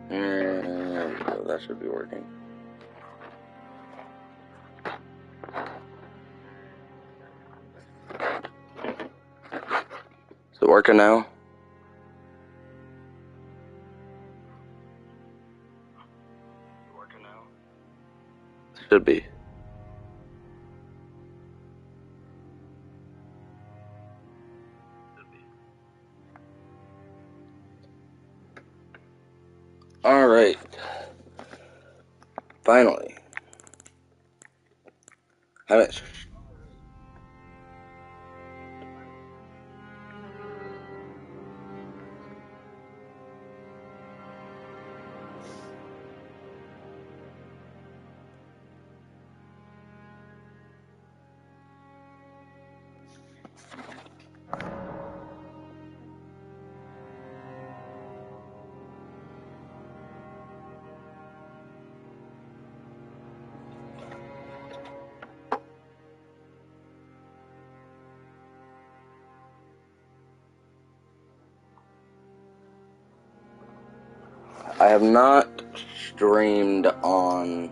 That should be working. Is it working now? Should be. Alright. Finally. Haven't. I have not streamed on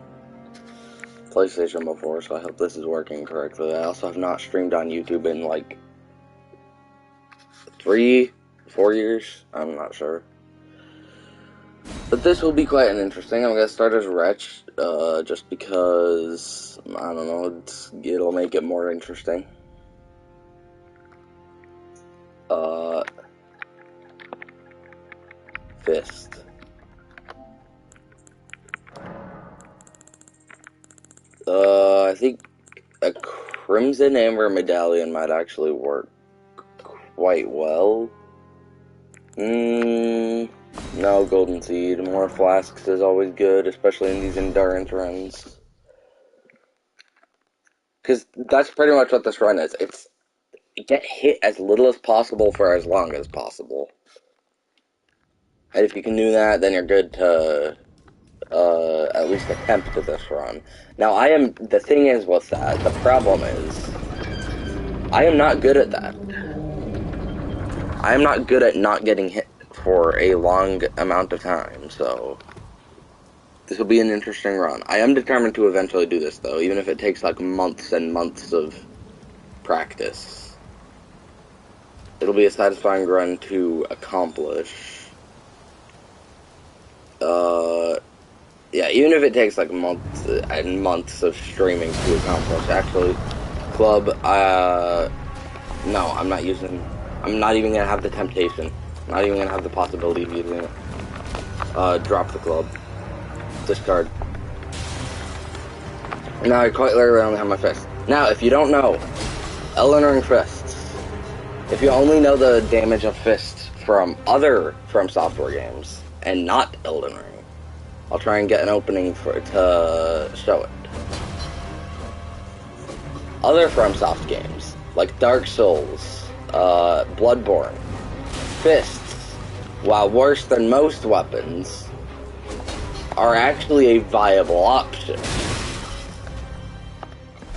PlayStation before, so I hope this is working correctly. I also have not streamed on YouTube in like 3-4 years. I'm not sure. But this will be quite an interesting. I'm gonna start as Wretch, just because I don't know. It'll make it more interesting. Fist. I think a Crimson Amber medallion might actually work quite well. No, Golden Seed. More flasks is always good, especially in these endurance runs. Because that's pretty much what this run is. It's get hit as little as possible for as long as possible. And if you can do that, then you're good to at least attempt this run. Now, the thing is with that, the problem is, I am not good at that. I am not good at not getting hit for a long amount of time, so this will be an interesting run. I am determined to eventually do this, though, even if it takes like months and months of practice. It'll be a satisfying run to accomplish. Yeah, even if it takes like months and months of streaming to accomplish. Actually, club, no, I'm not even gonna have the temptation. I'm not even gonna have the possibility of using it. Drop the club. Discard. Now I quite literally only have my fist. Now, if you don't know, Elden Ring fists. If you only know the damage of fists from other From Software games, and not Elden Ring, I'll try and get an opening to show it. Other FromSoft games, like Dark Souls, Bloodborne, fists, while worse than most weapons, are actually a viable option.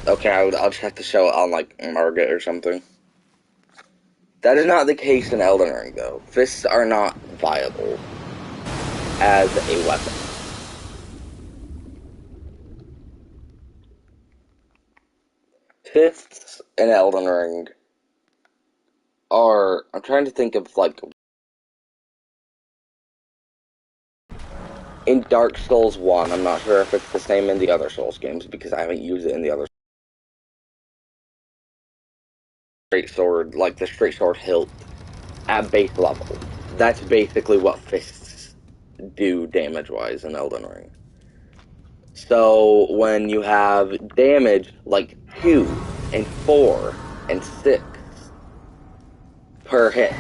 Okay, I'll just have to show it on, like, Margit or something. That is not the case in Elden Ring, though. Fists are not viable as a weapon. Fists in Elden Ring are... I'm trying to think of, like... In Dark Souls 1, I'm not sure if it's the same in the other Souls games, because I haven't used it in the other... Straight sword, like the straight sword hilt, at base level. That's basically what fists do damage-wise in Elden Ring. So, when you have damage like 2 and 4 and 6 per hit,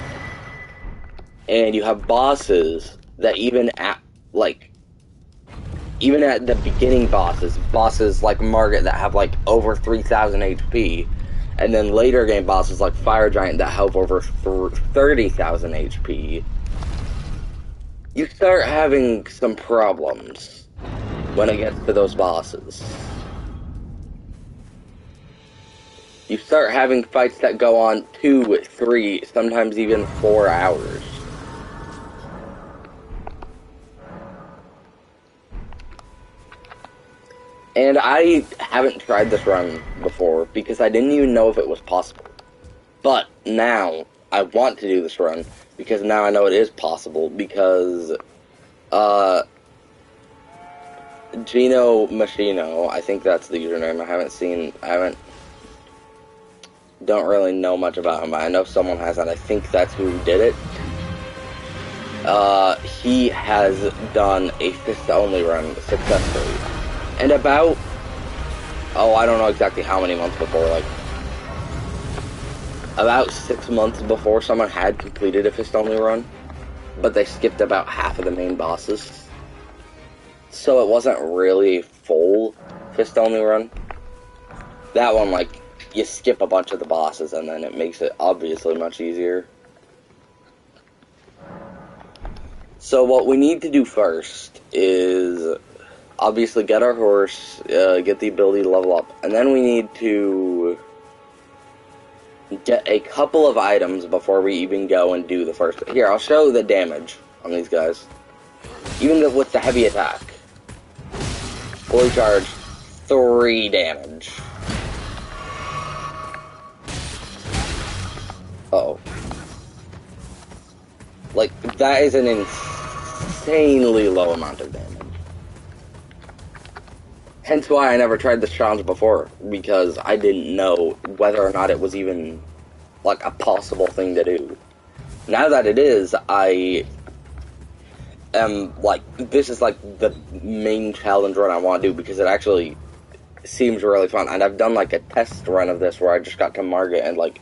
and you have bosses that even at the beginning bosses like Margit that have like over 3,000 HP, and then later game bosses like Fire Giant that have over 30,000 HP, you start having some problems when it gets to those bosses. You start having fights that go on 2, 3, sometimes even 4 hours. And I haven't tried this run before because I didn't even know if it was possible. But now I want to do this run because now I know it is possible because Gino Machino, I think that's the username. Don't really know much about him. I know someone has, and I think that's who did it. He has done a fist-only run successfully. And about, I don't know exactly how many months before, like, about 6 months before someone had completed a fist-only run, but they skipped about half of the main bosses. So it wasn't really a full fist-only run. That one, like, you skip a bunch of the bosses, and then it makes it obviously much easier. So what we need to do first is obviously get our horse, get the ability to level up, and then we need to get a couple of items before we even go and do the first. Here, I'll show the damage on these guys. Even with the heavy attack. Fully charged, 3 damage. Uh-oh. Like, that is an insanely low amount of damage. Hence why I never tried this challenge before, because I didn't know whether or not it was even, like, a possible thing to do. Now that it is, I am, like, this is, like, the main challenge run I want to do, because it actually seems really fun. And I've done, like, a test run of this where I just got to Margit and, like,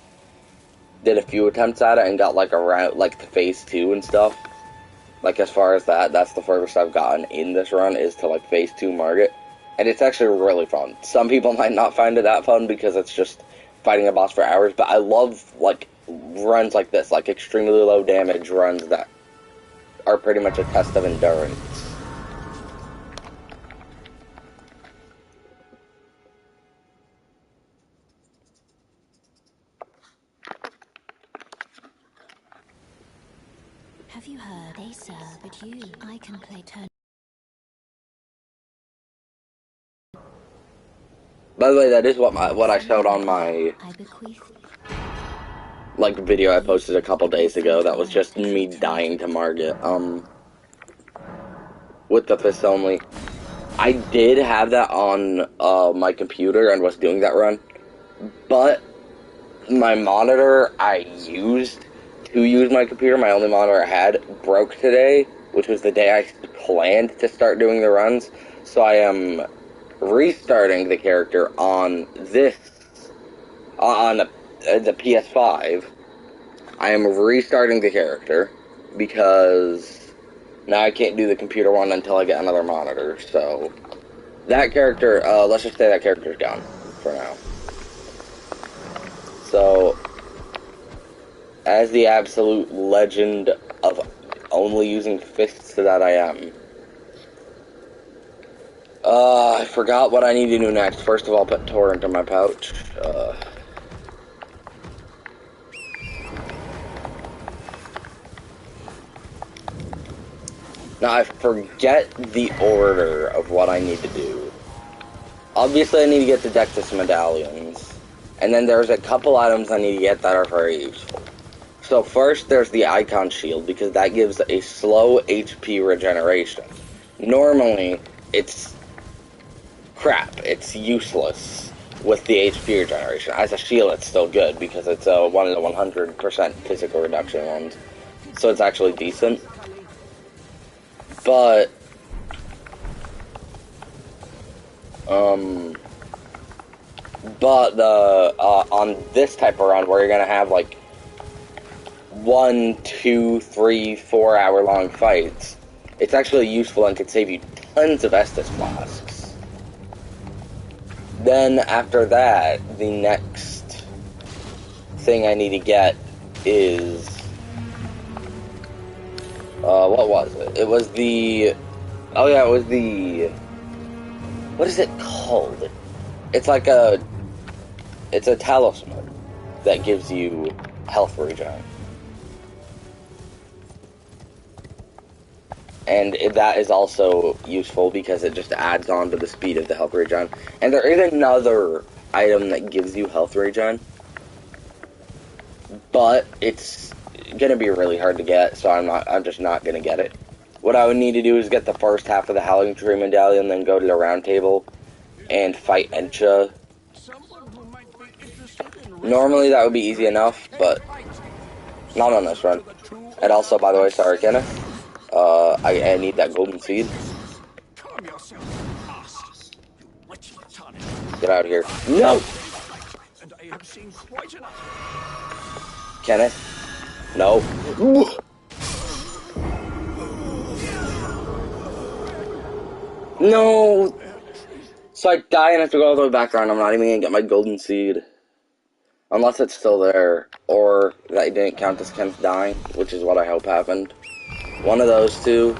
did a few attempts at it and got, like, around, like, to phase 2 and stuff. Like, as far as that's the furthest I've gotten in this run, is to, like, phase 2 Margit. And it's actually really fun. Some people might not find it that fun because it's just fighting a boss for hours, but I love, like, runs like this, like, extremely low damage runs that are pretty much a test of endurance. Have you heard? They serve, but I can play turn. By the way, that is what I showed on my, like, video I posted a couple days ago. That was just me dying to Margit, with the fist only. I did have that on, my computer and was doing that run, but my monitor I used to use my computer, my only monitor I had, broke today, which was the day I planned to start doing the runs, so I am restarting the character on the PS5. I am restarting the character because now I can't do the computer one until I get another monitor, so that character, let's just say that character's gone for now. So, as the absolute legend of only using fists that I am, I forgot what I need to do next. First of all, put Torrent in my pouch. Now, I forget the order of what I need to do. Obviously, I need to get the Dectus medallions. And then there's a couple items I need to get that are very useful. So first, there's the Icon Shield, because that gives a slow HP regeneration. Normally, it's crap. It's useless with the HP regeneration. As a shield, it's still good, because it's a 1 in 100% physical reduction ones. So it's actually decent. But, on this type of run, where you're gonna have, like, 1, 2, 3, 4 hour long fights, it's actually useful and can save you tons of Estus flasks. Then, after that, the next thing I need to get is, what was it? It was the, what is it called? It's like it's a talisman that gives you health regen. And that is also useful because it just adds on to the speed of the health regen. And there is another item that gives you health regen, but it's gonna be really hard to get, so I'm just not gonna get it. What I would need to do is get the first half of the Howling Tree Medallion, then go to the round table and fight Encha. Normally that would be easy enough, but not on this run. And also, by the way, sorry, Kenneth. I need that golden seed. Get out of here. No! Kenneth? No. No! So I die and I have to go all the way back around. I'm not even gonna get my golden seed. Unless it's still there. Or that didn't count as Kenneth dying, which is what I hope happened. One of those two.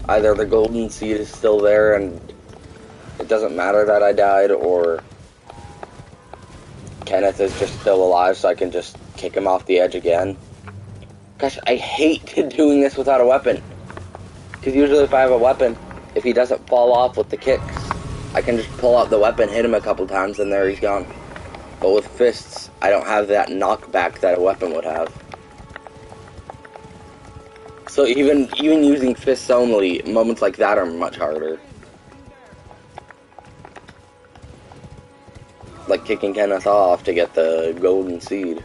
Either the golden seed is still there and it doesn't matter that I died, or Kenneth is just still alive so I can just kick him off the edge again. Gosh, I hate doing this without a weapon. Because usually if I have a weapon, if he doesn't fall off with the kicks, I can just pull out the weapon, hit him a couple times, and there he's gone. But with fists, I don't have that knockback that a weapon would have. So even using fists only, moments like that are much harder. Like kicking Kenneth off to get the golden seed.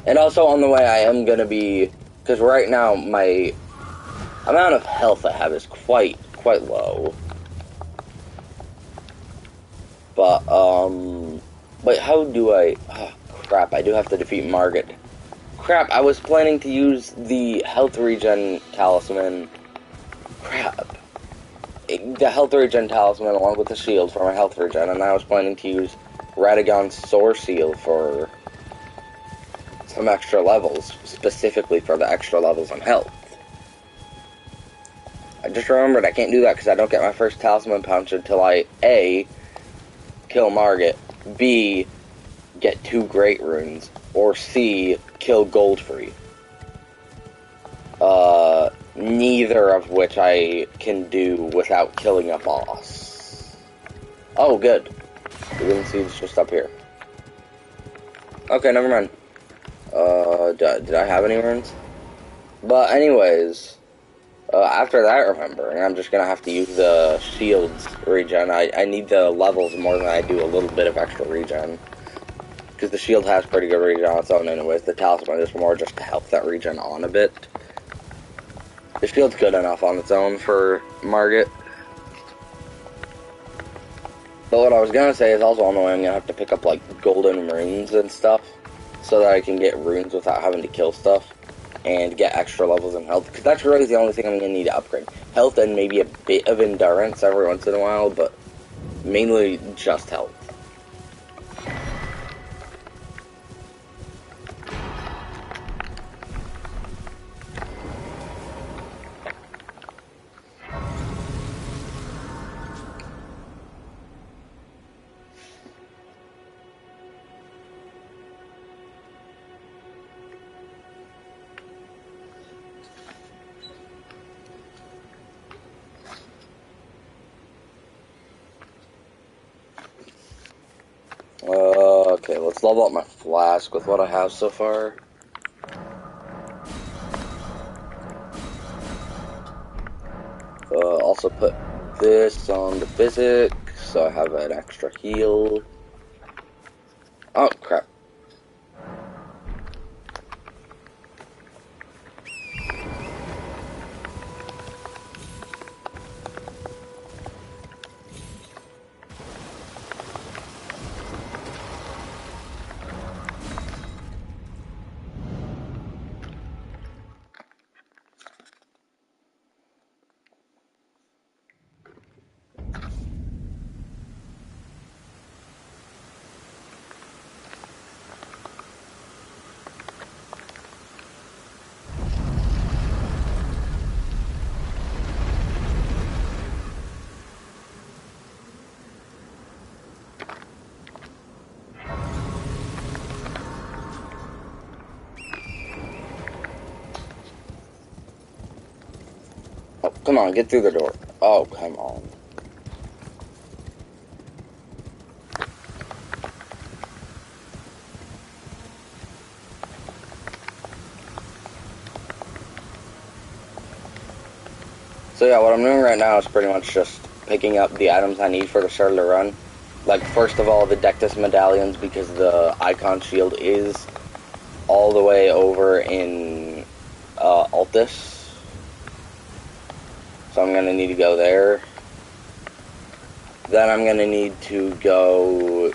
And also on the way I am gonna be, because right now my amount of health I have is quite low. But, wait, how do I, oh, crap, I do have to defeat Margit. Crap, I was planning to use the health regen talisman. Crap. The health regen talisman along with the shield for my health regen, and I was planning to use Radagon's Soar Seal for some extra levels, specifically for the extra levels on health. I just remembered I can't do that because I don't get my first talisman punch until I, A, kill Margit, B, get 2 great runes, or C, kill Goldfree. Neither of which I can do without killing a boss. Oh, good. The rune seed's just up here. Okay, never mind. Did I have any runes? But anyways, after that remembering, I'm just gonna have to use the shields regen. I need the levels more than I do a little bit of extra regen. Because the shield has pretty good regen on its own anyways. The talisman is more just to help that regen on a bit. The shield's good enough on its own for Margit. But what I was gonna say is also on the way I'm gonna have to pick up like golden runes and stuff. So that I can get runes without having to kill stuff. And get extra levels in health. Because that's really the only thing I'm gonna need to upgrade. Health and maybe a bit of endurance every once in a while, but mainly just health. Okay, let's level up my flask with what I have so far. Also put this on the physics, so I have an extra heal. Oh, crap. Come on, get through the door. Oh, come on. So yeah, what I'm doing right now is pretty much just picking up the items I need for the start of the run. Like, first of all, the Dectus medallions, because the icon shield is all the way over in Altus. So I'm going to need to go there. Then I'm going to need to go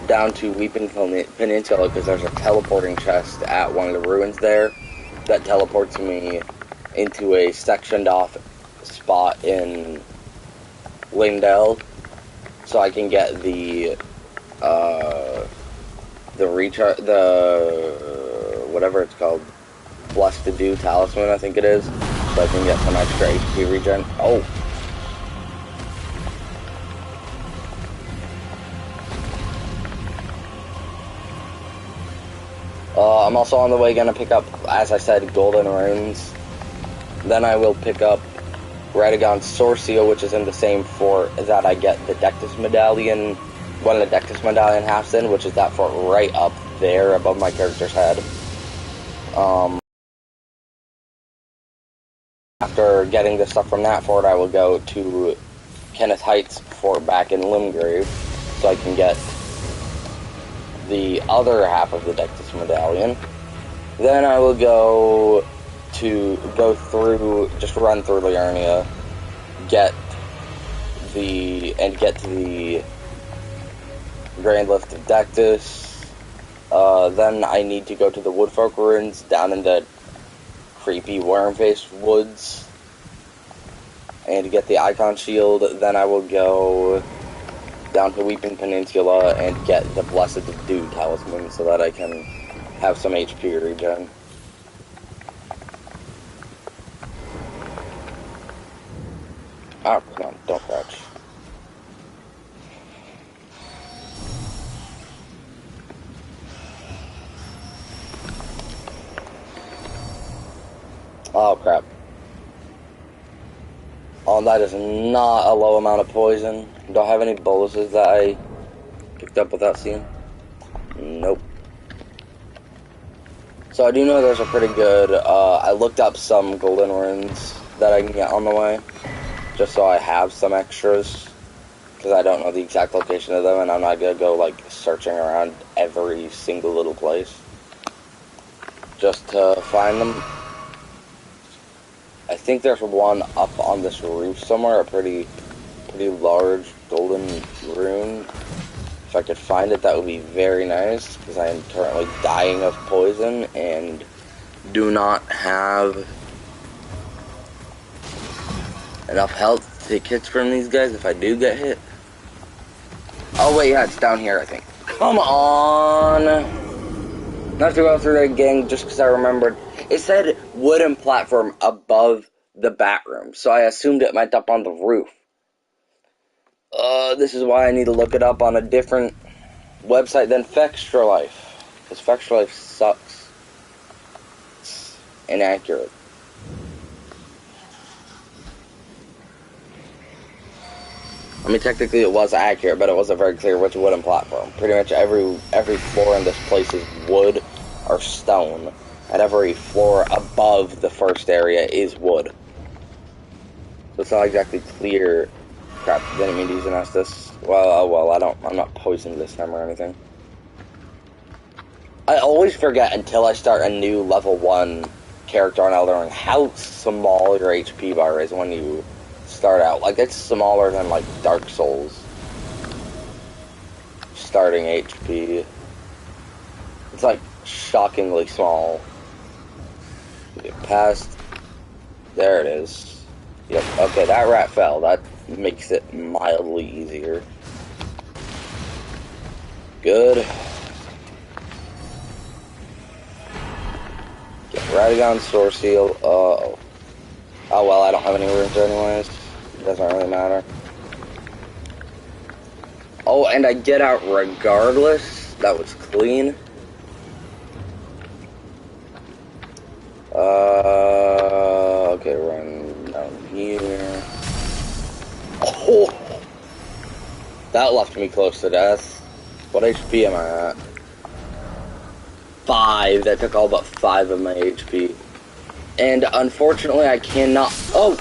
down to Weeping Peninsula, because there's a teleporting chest at one of the ruins there that teleports me into a sectioned off spot in Lingdale, so I can get the recharge, the whatever it's called, Blessed to Do talisman, I think it is, so I can get some extra HP regen. Oh. I'm also on the way gonna pick up, as I said, golden runes. Then I will pick up Radagon's Sword Seal, which is in the same fort that I get the Dectus medallion, one of the Dectus medallion halves in, which is that fort right up there above my character's head. After getting the stuff from that fort, I will go to Kenneth Heights fort back in Limgrave, so I can get the other half of the Dectus medallion. Then I will just run through Liurnia, get to the Grand Lift of Dectus. Then I need to go to the Woodfolk Ruins down in the creepy worm-faced woods and get the icon shield. Then I will go down to Weeping Peninsula and get the Blessed Dew talisman so that I can have some HP regen. Oh, come on, don't crouch. Oh, crap. Oh, that is not a low amount of poison. Do I have any boluses that I picked up without seeing? Nope. So I do know there's a pretty good, I looked up some golden runes that I can get on the way, just so I have some extras, because I don't know the exact location of them, and I'm not going to go, like, searching around every single little place, just to find them. I think there's one up on this roof somewhere, a pretty large golden rune. If I could find it, that would be very nice, because I am currently dying of poison, and do not have enough health to take hits from these guys if I do get hit. Oh wait, yeah, it's down here, I think. Come on! Not to go through it again, just because I remembered. It said wooden platform above the bat room, so I assumed it meant up on the roof. This is why I need to look it up on a different website than Fextra Life, because Fextra Life sucks. It's inaccurate. I mean, technically it was accurate, but it wasn't very clear which wooden platform. Pretty much every floor in this place is wood or stone, and every floor above the first area is wood. So it's not exactly clear. Crap, didn't mean to use an Estus. Well, I'm not poisoned this time or anything. I always forget until I start a new level 1 character on Elden Ring how small your HP bar is when you start out. Like, it's smaller than, like, Dark Souls starting HP. It's, like, shockingly small. Get past. There it is. Yep, okay, that rat fell. That makes it mildly easier. Good. Get Radagon's Sword Seal. Oh well, I don't have any runes anyways. It doesn't really matter. Oh, and I get out regardless. That was clean. Okay, run down That left me close to death. What HP am I at? 5. That took all but 5 of my HP. And unfortunately, I cannot. Oh!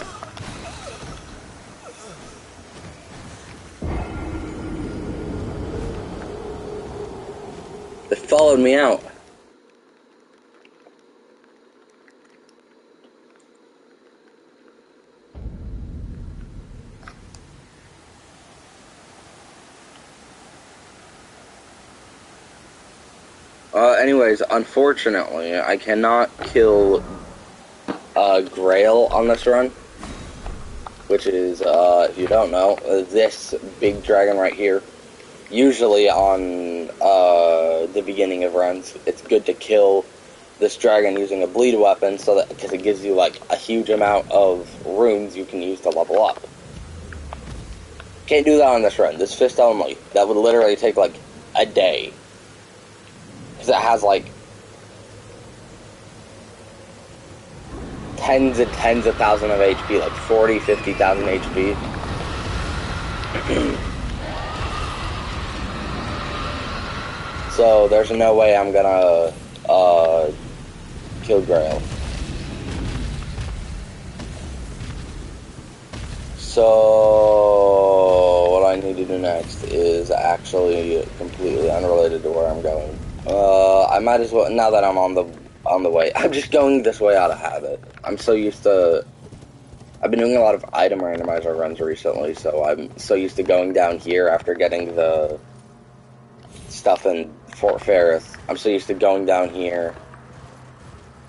It followed me out. Anyways, unfortunately, I cannot kill Grail on this run, which is, if you don't know, this big dragon right here. Usually on the beginning of runs, it's good to kill this dragon using a bleed weapon, so that because it gives you like a huge amount of runes you can use to level up. Can't do that on this run. This fist only. That would literally take like a day. Because it has like tens and tens of thousands of HP, like 40, 50,000 HP. So there's no way I'm gonna kill Grail. So what I need to do next is actually completely unrelated to where I'm going. I might as well, now that I'm on the way, I'm just going this way out of habit. I'm so used to, I've been doing a lot of item randomizer runs recently, so I'm so used to going down here after getting the stuff in Fort Ferris. I'm so used to going down here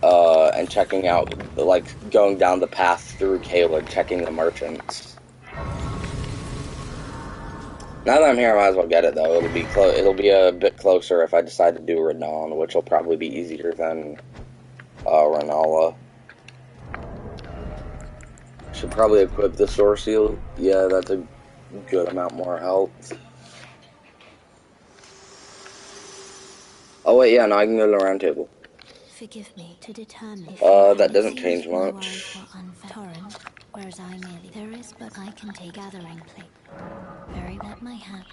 and checking out, like, going down the path through Caelid, checking the merchants. Now that I'm here, I might as well get it, though. It'll be a bit closer if I decide to do Renan, which will probably be easier than Renala. Should probably equip the Sword Seal. Yeah, that's a good amount more health. Oh wait, yeah, now I can go to the round table. Forgive me to determine if That doesn't change much. Torrent, whereas I merely there is, but I can take gathering plate. Very let my hand.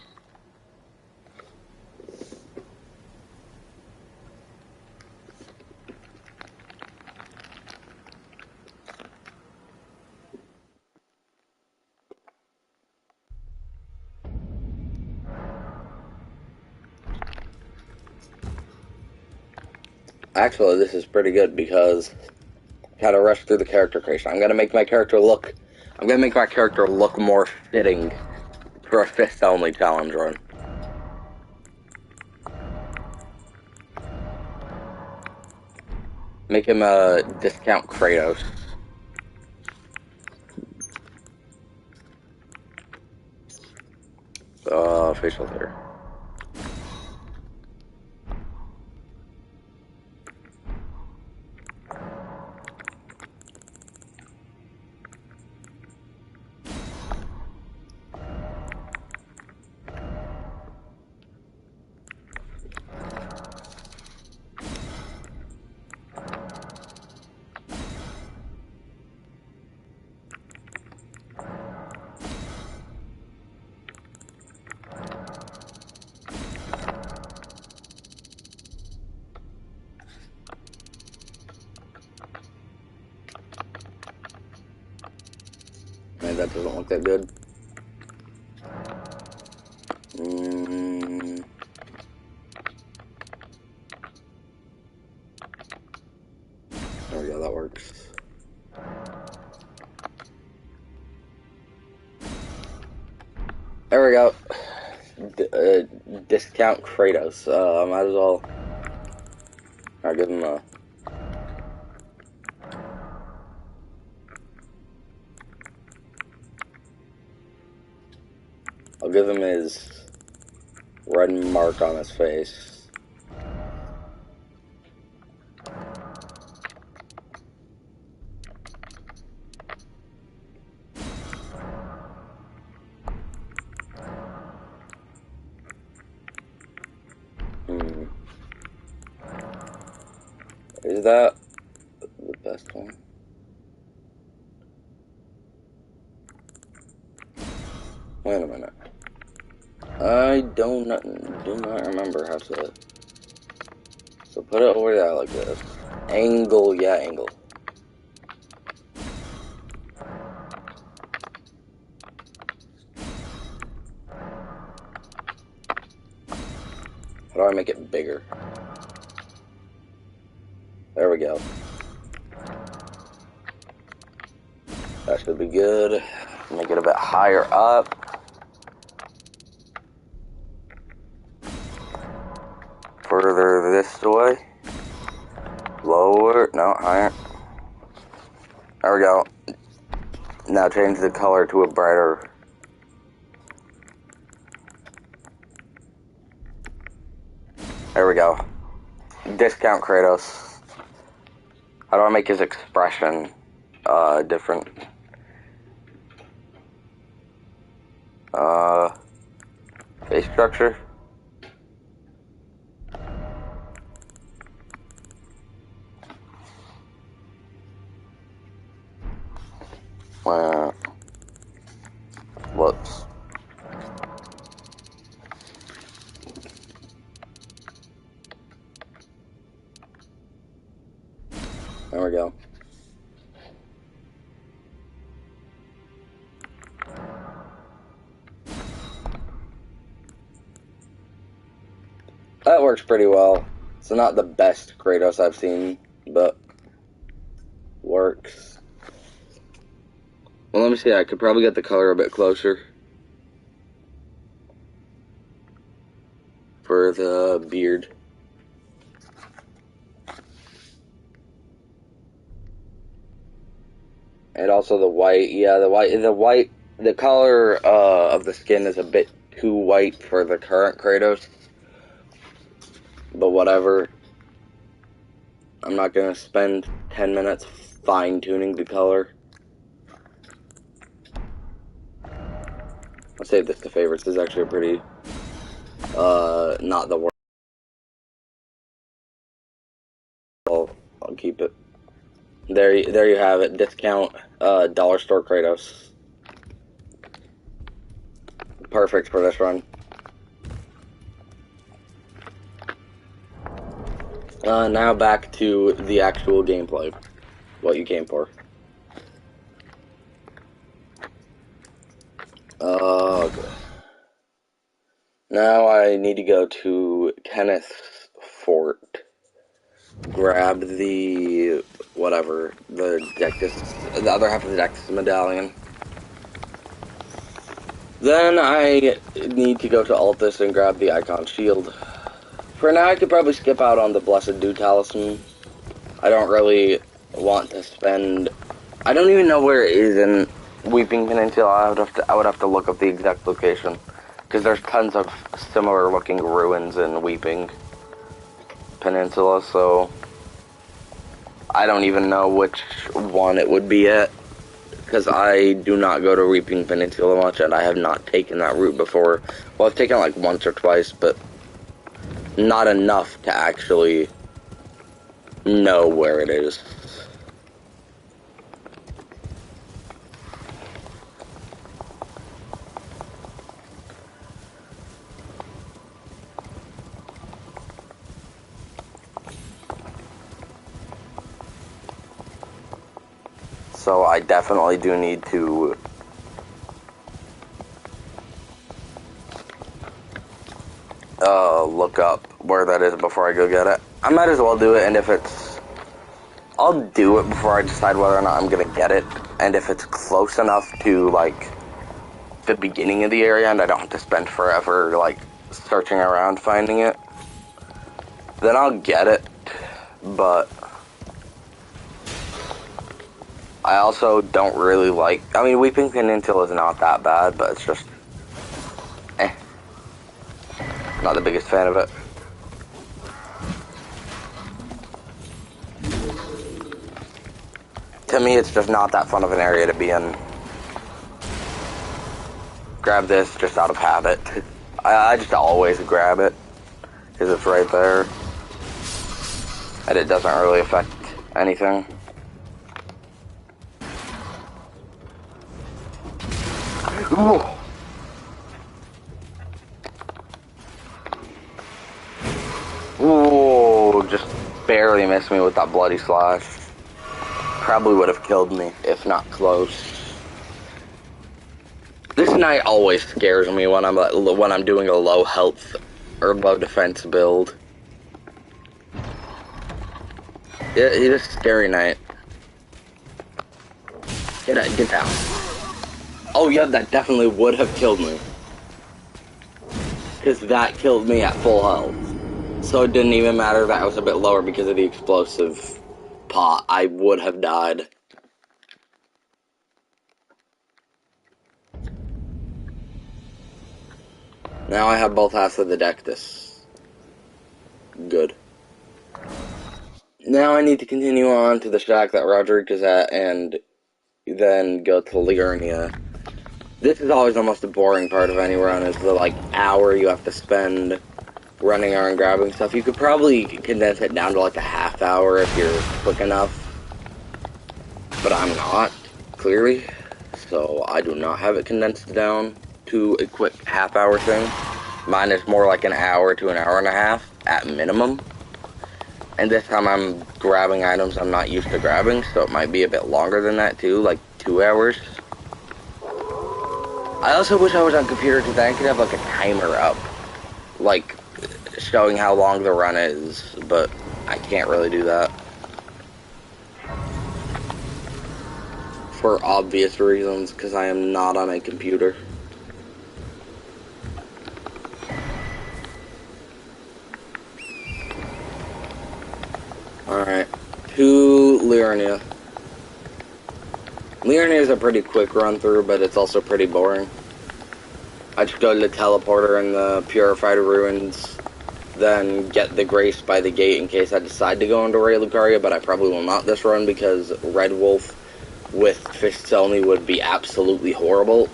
Actually, this is pretty good because I gotta rush through the character creation. I'm gonna make my character look more fitting for a fist only challenge run. Make him a discount Kratos. Facial hair. Man, that doesn't look that good. There we go, that works. There we go. Discount Kratos. Might as well. I'll give him a. I'll give him his red mark on his face. Is that the best one? Wait a minute. I do not remember how to. So put it over there like this. Angle, yeah, angle. How do I make it bigger? There we go. That should be good. Make it a bit higher up. Further this way. Lower. No, higher. There we go. Now change the color to a brighter. There we go. Discount Kratos. How do I make his expression different? Face structure. Whoops. There we go. That works pretty well. It's not the best Kratos I've seen, but works. Well, let me see. I could probably get the color a bit closer for the beard. And also the white. Yeah, the color of the skin is a bit too white for the current Kratos. But whatever. I'm not gonna spend 10 minutes fine-tuning the color. I'll save this to favorites. This is actually a pretty, not the worst. I'll keep it. There you have it. Discount, dollar store Kratos. Perfect for this run. Now back to the actual gameplay. What you came for. Okay. Now I need to go to Kenneth's fort. Grab the whatever, the other half of the Dectus medallion. Then I need to go to Altus and grab the Icon Shield. For now, I could probably skip out on the Blessed Dew Talisman. I don't really want to spend. I don't even know where it is in Weeping Peninsula. I would have to look up the exact location, because there's tons of similar looking ruins in Weeping Peninsula. So I don't even know which one it would be at, because I do not go to Weeping Peninsula much, and I have not taken that route before. Well, I've taken it like once or twice, but not enough to actually know where it is. So I definitely do need to look up where that is before I go get it. I might as well do it, and if it's... I'll do it before I decide whether or not I'm gonna get it, and if it's close enough to, like, the beginning of the area, and I don't have to spend forever, like, searching around finding it, then I'll get it, but... I also don't really like... I mean, Weeping Peninsula is not that bad, but it's just... Not the biggest fan of it. To me, it's just not that fun of an area to be in. Grab this just out of habit. I just always grab it, because it's right there. And it doesn't really affect anything. Ooh. barely missed me with that bloody slash. Probably would have killed me, if not close. This knight always scares me when I'm doing a low health or low defense build. Yeah, he's a scary knight. Get down. Oh yeah, that definitely would have killed me. Because that killed me at full health. So it didn't even matter that I was a bit lower because of the explosive pot. I would have died. Now I have both halves of the deck this. Good. Now I need to continue on to the shack that Roderick is at and then go to Liurnia. This is always almost the boring part of any run, is the hour you have to spend running around grabbing stuff. You could probably condense it down to a half hour if you're quick enough. But I'm not, clearly. So I do not have it condensed down to a quick half hour thing. Mine is more like an hour to an hour and a half at minimum. And this time I'm grabbing items I'm not used to grabbing, so it might be a bit longer than that too, like 2 hours. I also wish I was on computer because I could have a timer up, showing how long the run is, but I can't really do that. For obvious reasons, because I am not on a computer. Alright, to Liurnia. Liurnia is a pretty quick run through, but it's also pretty boring. I just go to the teleporter in the Purified Ruins, then get the Grace by the gate in case I decide to go into Ray Lucaria, but I probably will not this run because Red Wolf with fists only would be absolutely horrible.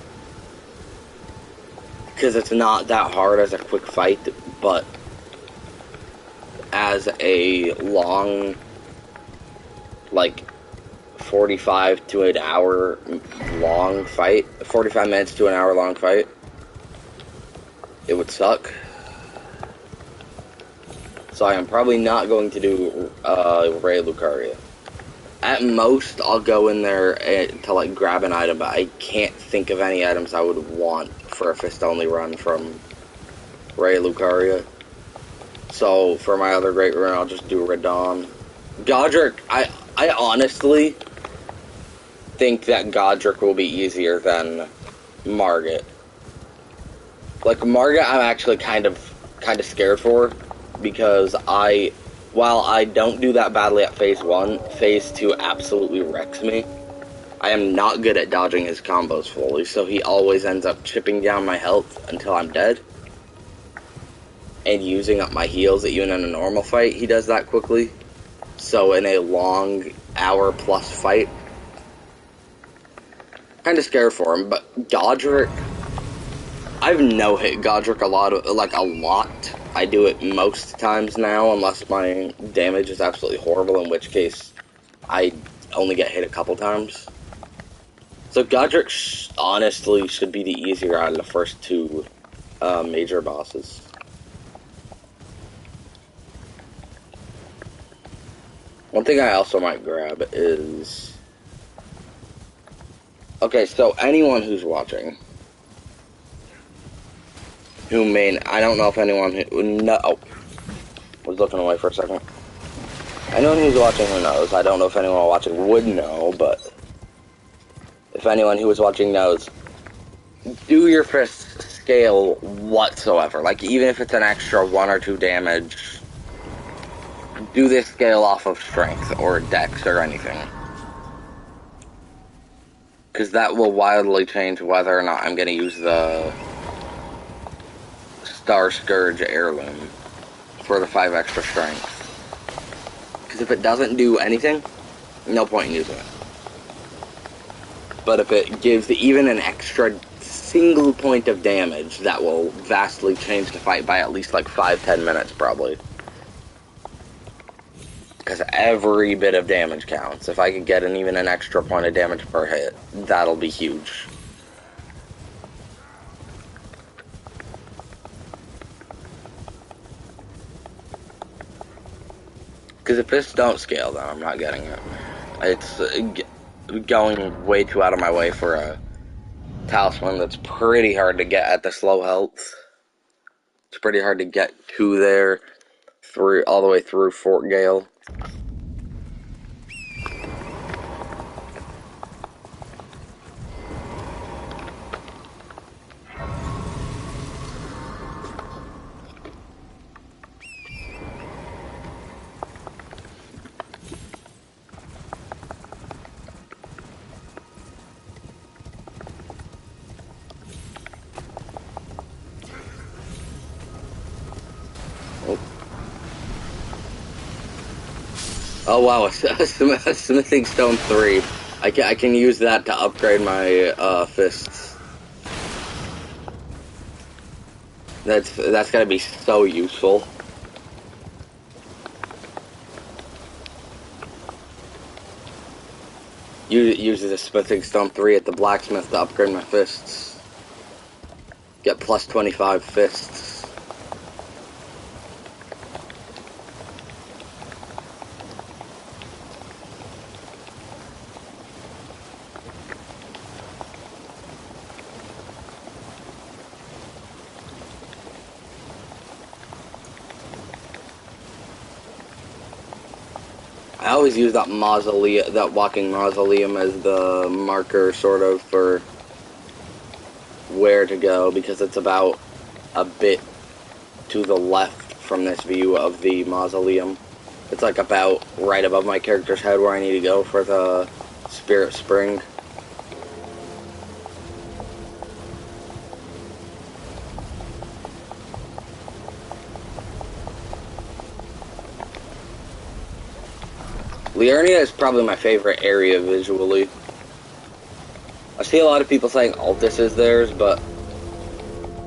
Because it's not that hard as a quick fight, but as a long, 45 to an hour long fight, 45 minutes to an hour long fight, it would suck. So I am probably not going to do Ray Lucaria. At most, I'll go in there to grab an item, but I can't think of any items I would want for a fist-only run from Ray Lucaria. So for my other great run, I'll just do Radon. Godric, I honestly think that Godric will be easier than Margit. Margit, I'm actually kind of scared for, because while I don't do that badly at Phase 1, Phase 2 absolutely wrecks me. I am not good at dodging his combos fully, so he always ends up chipping down my health until I'm dead. And using up my heals, even in a normal fight, he does that quickly. So in a long hour-plus fight, kind of scared for him, but Godric, I've no-hit Godric a lot. I do it most times now, unless my damage is absolutely horrible, in which case I only get hit a couple times. So Godric honestly should be the easier out of the first two major bosses. One thing I also might grab is... Okay, so anyone who's watching... I don't know if anyone who... No, I was looking away for a second. Anyone who's watching who knows. I don't know if anyone watching would know, but... If anyone who is watching knows, do your fist scale whatsoever. Even if it's an extra 1 or 2 damage, do this scale off of strength or dex or anything. Because that will wildly change whether or not I'm going to use the Star Scourge heirloom for the 5 extra strength. Because if it doesn't do anything, no point in using it. But if it gives even an extra single point of damage, that will vastly change the fight by at least 5-10 minutes probably. Because every bit of damage counts. If I could get even an extra point of damage per hit, that'll be huge. Because if fists don't scale, then I'm not getting it. It's going way too out of my way for a talisman that's pretty hard to get at this low health. It's pretty hard to get to there through all the way through Fort Gale. Oh, oh wow, a smithing stone 3. I can use that to upgrade my fists. That's gotta be so useful. Use the smithing stone 3 at the blacksmith to upgrade my fists. Get plus 25 fists. I always use that mausoleum, that walking mausoleum, as the marker, sort of, for where to go, because it's about a bit to the left from this view of the mausoleum. It's like about right above my character's head where I need to go for the Spirit Spring. Liurnia is probably my favorite area visually. I see a lot of people saying Altus is theirs, but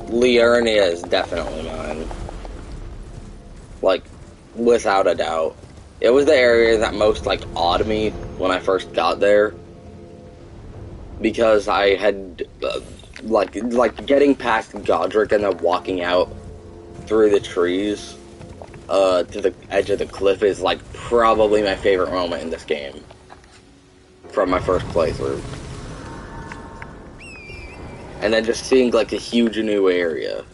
Liurnia is definitely mine. Like, without a doubt. It was the area that most, like, awed me when I first got there. Because I had, like getting past Godric and then walking out through the trees to the edge of the cliff is, like, probably my favorite moment in this game. From my first playthrough. And then just seeing, like, a huge new area.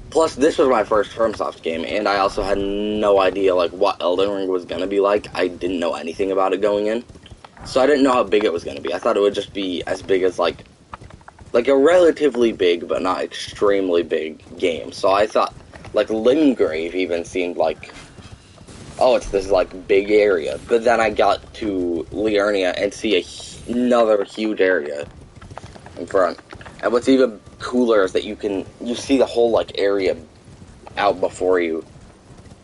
Plus, this was my first FromSoft game, and I also had no idea, like, what Elden Ring was gonna be like. I didn't know anything about it going in. So I didn't know how big it was gonna be. I thought it would just be as big as, like a relatively big, but not extremely big game. So I thought, like, Limgrave even seemed like, oh, it's this, like, big area. But then I got to Liurnia and see another huge area in front. And what's even cooler is that you see the whole, like, area out before you.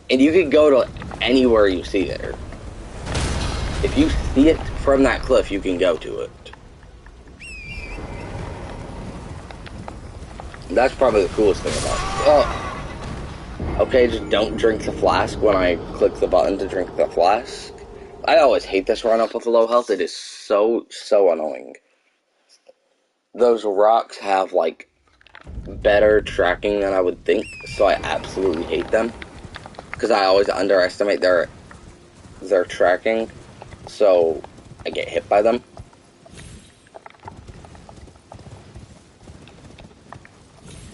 And you can go to anywhere you see there. If you see it from that cliff, you can go to it. That's probably the coolest thing about it. Oh, okay, just don't drink the flask when I click the button to drink the flask. I always hate this run up with low health. It is so annoying. Those rocks have, like, better tracking than I would think, so I absolutely hate them. Because I always underestimate their tracking, so I get hit by them.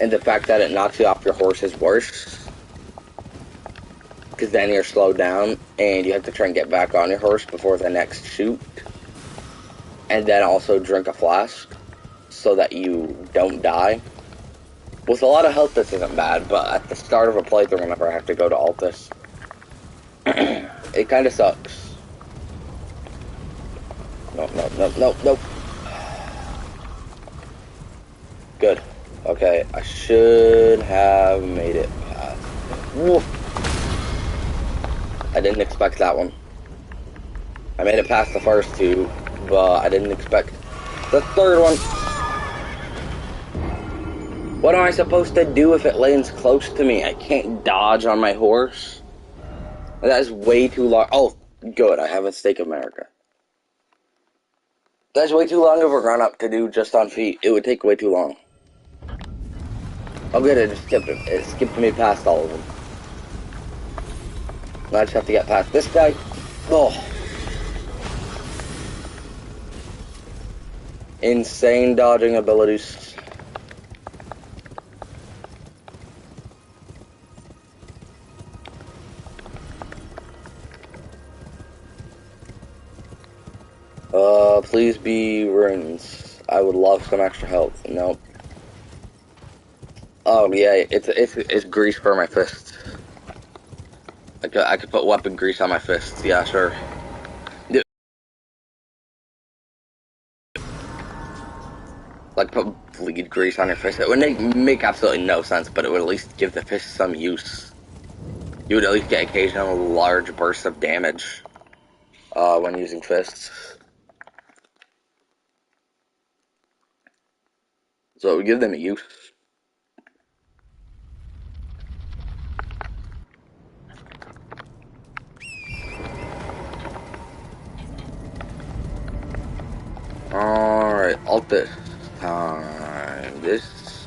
And the fact that it knocks you off your horse is worse. Because then you're slowed down, and you have to try and get back on your horse before the next shoot. And then also drink a flask, so that you don't die. With a lot of health, this isn't bad, but at the start of a playthrough, whenever I have to go to Altus, it kind of sucks. Nope. Good. Okay, I should have made it past. Woof. I didn't expect that one. I made it past the first two, but I didn't expect the third one. What am I supposed to do if it lands close to me? I can't dodge on my horse. That is way too long. Oh, good, I have a Stake of America. That's way too long of a run-up to do just on feet. It would take way too long. Oh good, it just skipped it. It skipped me past all of them. I just have to get past this guy. Oh. Insane dodging abilities. Please be runes. I would love some extra health. Nope. Oh yeah, it's grease for my fists. I could put weapon grease on my fists. Yeah, sure. Like put bleed grease on your fist. It would make absolutely no sense, but it would at least give the fist some use. You would at least get occasional large bursts of damage when using fists. So it would give them a use. Alright, alt this time. This is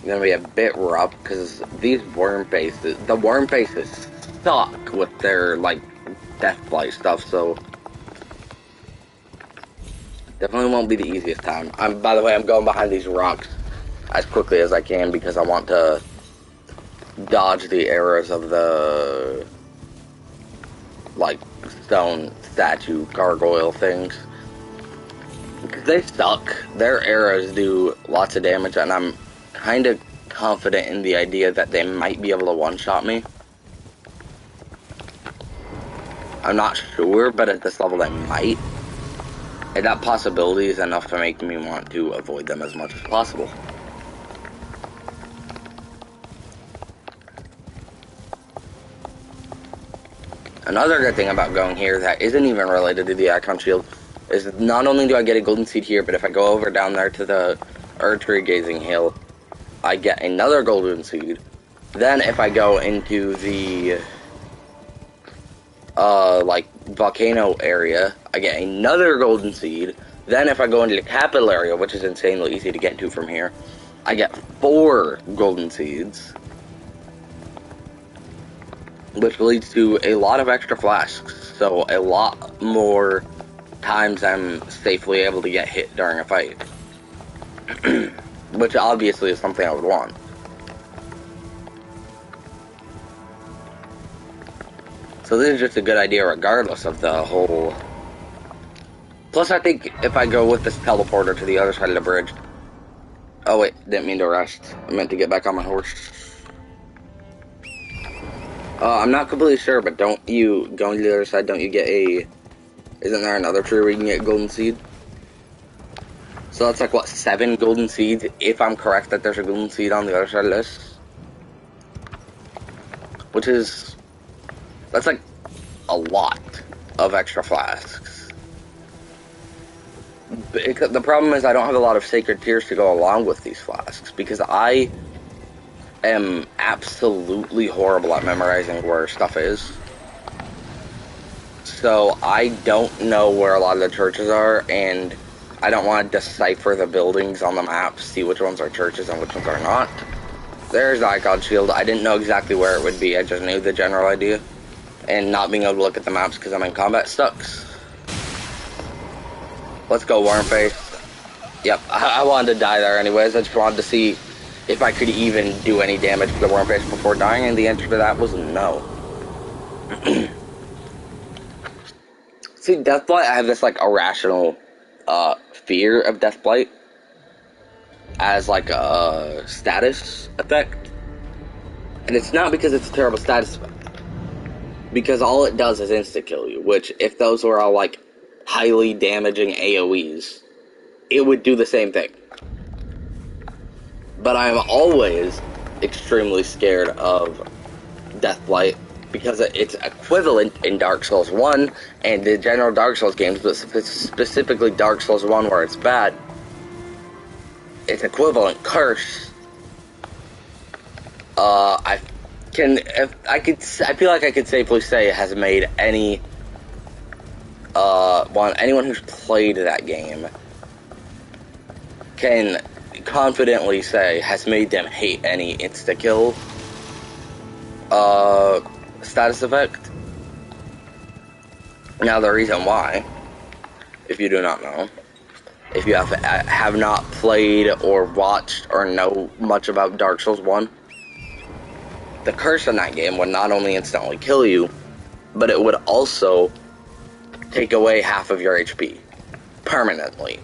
gonna be a bit rough because these the worm faces suck with their like deathblight stuff, so definitely won't be the easiest time. By the way, I'm going behind these rocks as quickly as I can because I want to dodge the arrows of the like stone statue gargoyle things. Because they suck. Their arrows do lots of damage, and I'm kind of confident in the idea that they might be able to one-shot me. I'm not sure, but at this level they might. And that possibility is enough to make me want to avoid them as much as possible. Another good thing about going here that isn't even related to the icon shield is not only do I get a golden seed here, but if I go over down there to the archery gazing hill, I get another golden seed. Then if I go into the like volcano area, I get another golden seed. Then if I go into the capital area, which is insanely easy to get to from here, I get 4 golden seeds, which leads to a lot of extra flasks. So a lot more times I'm safely able to get hit during a fight. Which obviously is something I would want. So this is just a good idea regardless of the whole... Plus I think if I go with this teleporter to the other side of the bridge... Oh wait, didn't mean to rest. I meant to get back on my horse. I'm not completely sure, but don't you, going to the other side, don't you get a... Isn't there another tree where you can get golden seed? So that's like, what, 7 golden seeds, if I'm correct that there's a golden seed on the other side of this? Which is... That's like a lot of extra flasks. The problem is I don't have a lot of sacred tears to go along with these flasks, because I am absolutely horrible at memorizing where stuff is. So I don't know where a lot of the churches are, and I don't want to decipher the buildings on the map, see which ones are churches and which ones are not. There's the icon shield. I didn't know exactly where it would be, I just knew the general idea. And not being able to look at the maps because I'm in combat sucks. Let's go, Wormface. Yep, I wanted to die there anyways. I just wanted to see if I could even do any damage to the Wormface before dying, and the answer to that was no. See, Deathblight, I have this, like, irrational fear of Deathblight as, like, a status effect. And it's not because it's a terrible status effect. Because all it does is insta-kill you, which, if those were all, like, highly damaging AoEs, it would do the same thing. But I'm always extremely scared of Deathblight, because it's equivalent in Dark Souls 1, and the general Dark Souls games, but specifically Dark Souls 1 where it's bad, it's equivalent Curse. I feel like I could safely say it has made anyone who's played that game can confidently say has made them hate any insta-kill status effect. Now the reason why, if you do not know, if you have not played or watched or know much about Dark Souls 1, the curse in that game would not only instantly kill you, but it would also take away half of your HP. Permanently.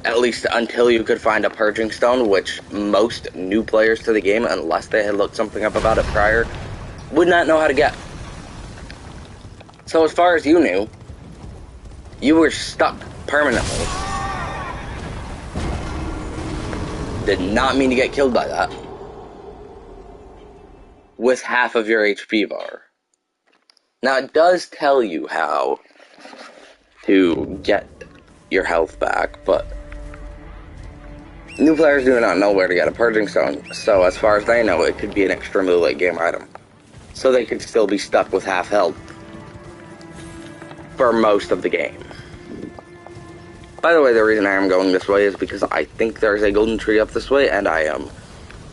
At least until you could find a purging stone, which most new players to the game, unless they had looked something up about it prior, would not know how to get. So as far as you knew, you were stuck permanently. Did not mean to get killed by that. With half of your HP bar. Now it does tell you how to get your health back, but new players do not know where to get a purging stone, so as far as they know, it could be an extremely late game item. So they could still be stuck with half health for most of the game. By the way, the reason I am going this way is because I think there's a golden tree up this way, and I am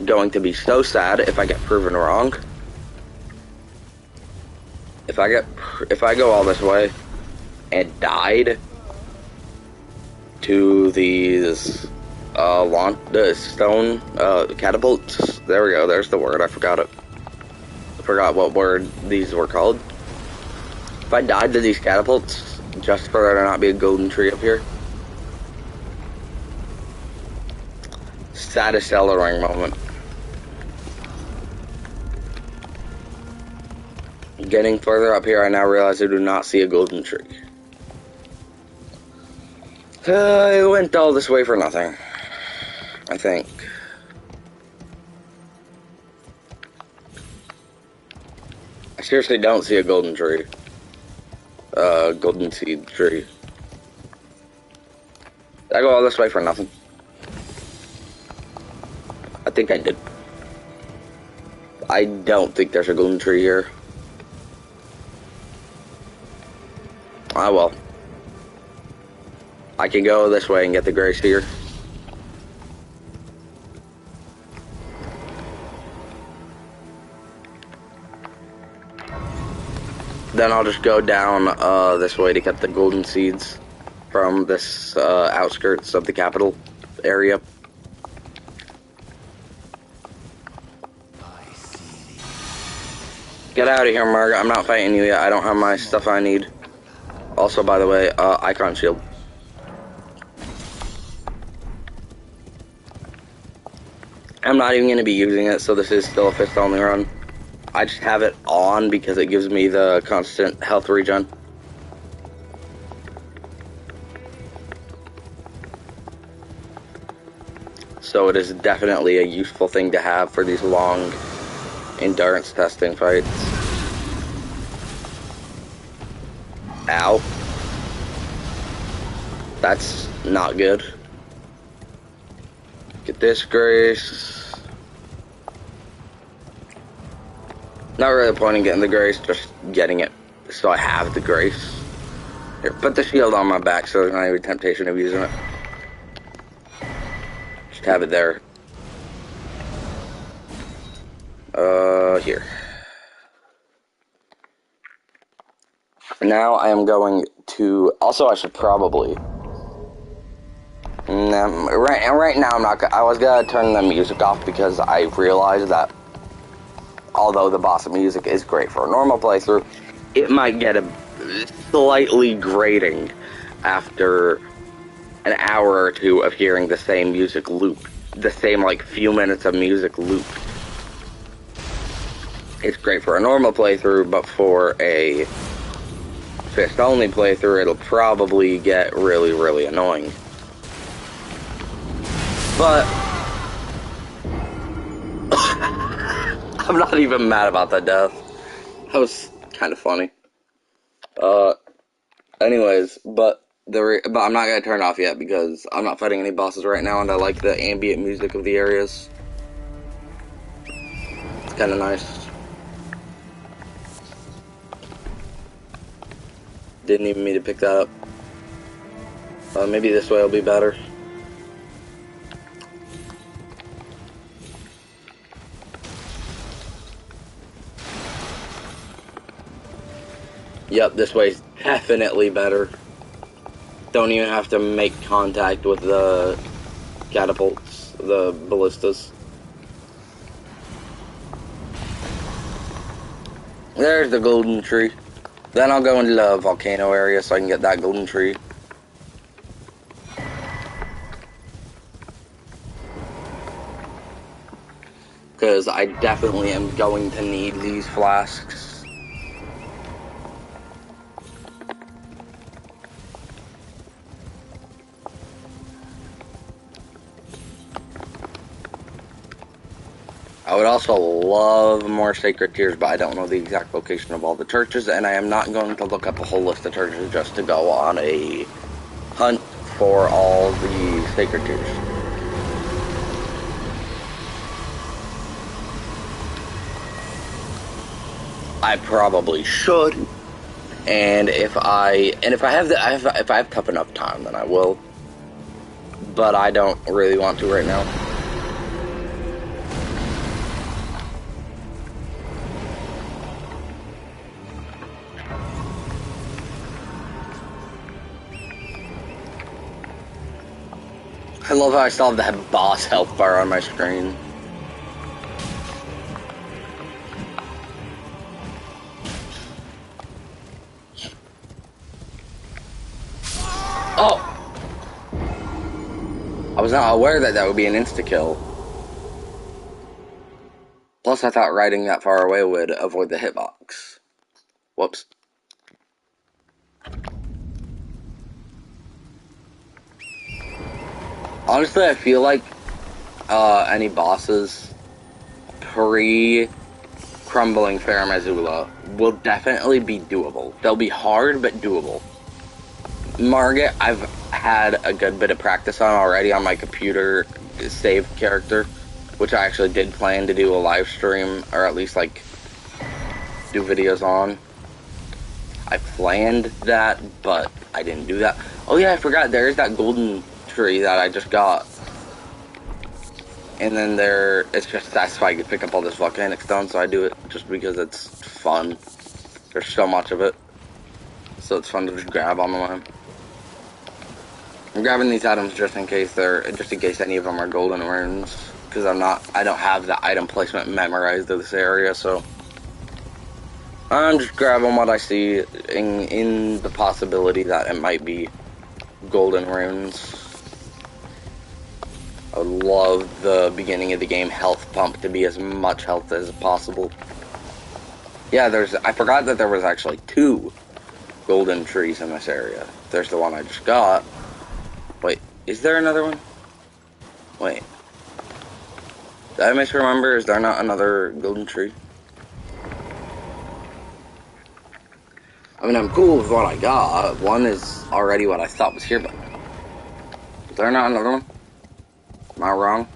going to be so sad if I get proven wrong. If I go all this way and died to these stone catapults. There we go. There's the word. I forgot it. I forgot what word these were called. If I died to these catapults just for there to not be a golden tree up here, saddest Elden Ring moment. Getting further up here, I now realize I do not see a golden tree. I went all this way for nothing, I think. I seriously don't see a golden tree. Golden seed tree. Did I go all this way for nothing? I think I did. I don't think there's a golden tree here. Ah, well. I can go this way and get the grace here. Then I'll just go down this way to get the golden seeds from this outskirts of the capital area. Get out of here, Margaret. I'm not fighting you yet. I don't have my stuff I need. Also, by the way, icon shield. I'm not even going to be using it, so this is still a fist only run. I just have it on because it gives me the constant health regen. So it is definitely a useful thing to have for these long endurance testing fights. Ow. That's not good. Get this grace. Not really the point in getting the grace, just getting it so I have the grace. Here, put the shield on my back so there's not any temptation of using it. Just have it there. Here. Now I am going to... Also, I should probably... right now I'm not... I was gonna turn the music off because I realized that although the boss music is great for a normal playthrough, it might get a slightly grating after an hour or two of hearing the same music loop. The same, like, few minutes of music loop. It's great for a normal playthrough, but for a fist-only playthrough, it'll probably get really, really annoying. But I'm not even mad about that death. That was kind of funny. Anyways, but I'm not gonna turn it off yet because I'm not fighting any bosses right now, and I like the ambient music of the areas. It's kind of nice. Didn't even mean to pick that up. Maybe this way will be better. Yep, this way's definitely better. Don't even have to make contact with the catapults, the ballistas. There's the golden tree. Then I'll go into the volcano area so I can get that golden tree. Because I definitely am going to need these flasks. I would also love more sacred tears, but I don't know the exact location of all the churches, and I am not going to look up a whole list of churches just to go on a hunt for all the sacred tears. I probably should, and if I have tough enough time, then I will. But I don't really want to right now. I love how I still have that boss health bar on my screen. Oh! I was not aware that that would be an insta-kill. Plus, I thought riding that far away would avoid the hitbox. Whoops. Honestly, I feel like any bosses pre-crumbling Farum Azula will definitely be doable. They'll be hard, but doable. Margit, I've had a good bit of practice on already on my computer save character, which I actually did plan to do a live stream, or at least, like, do videos on. I planned that, but I didn't do that. Oh yeah, I forgot, there's that golden tree that I just got. And then it's just, that's why I could pick up all this volcanic stone, so I do it just because it's fun. There's so much of it. So it's fun to just grab on the way. I'm grabbing these items just in case any of them are golden runes. Because I don't have the item placement memorized of this area, so I'm just grabbing what I see in the possibility that it might be golden runes. I would love the beginning of the game health pump to be as much health as possible. Yeah, I forgot that there was actually 2 golden trees in this area. There's the one I just got. Wait, is there another one? Wait. Did I misremember? Is there not another golden tree? I mean, I'm cool with what I got. One is already what I thought was here, but is there not another one? Am I wrong?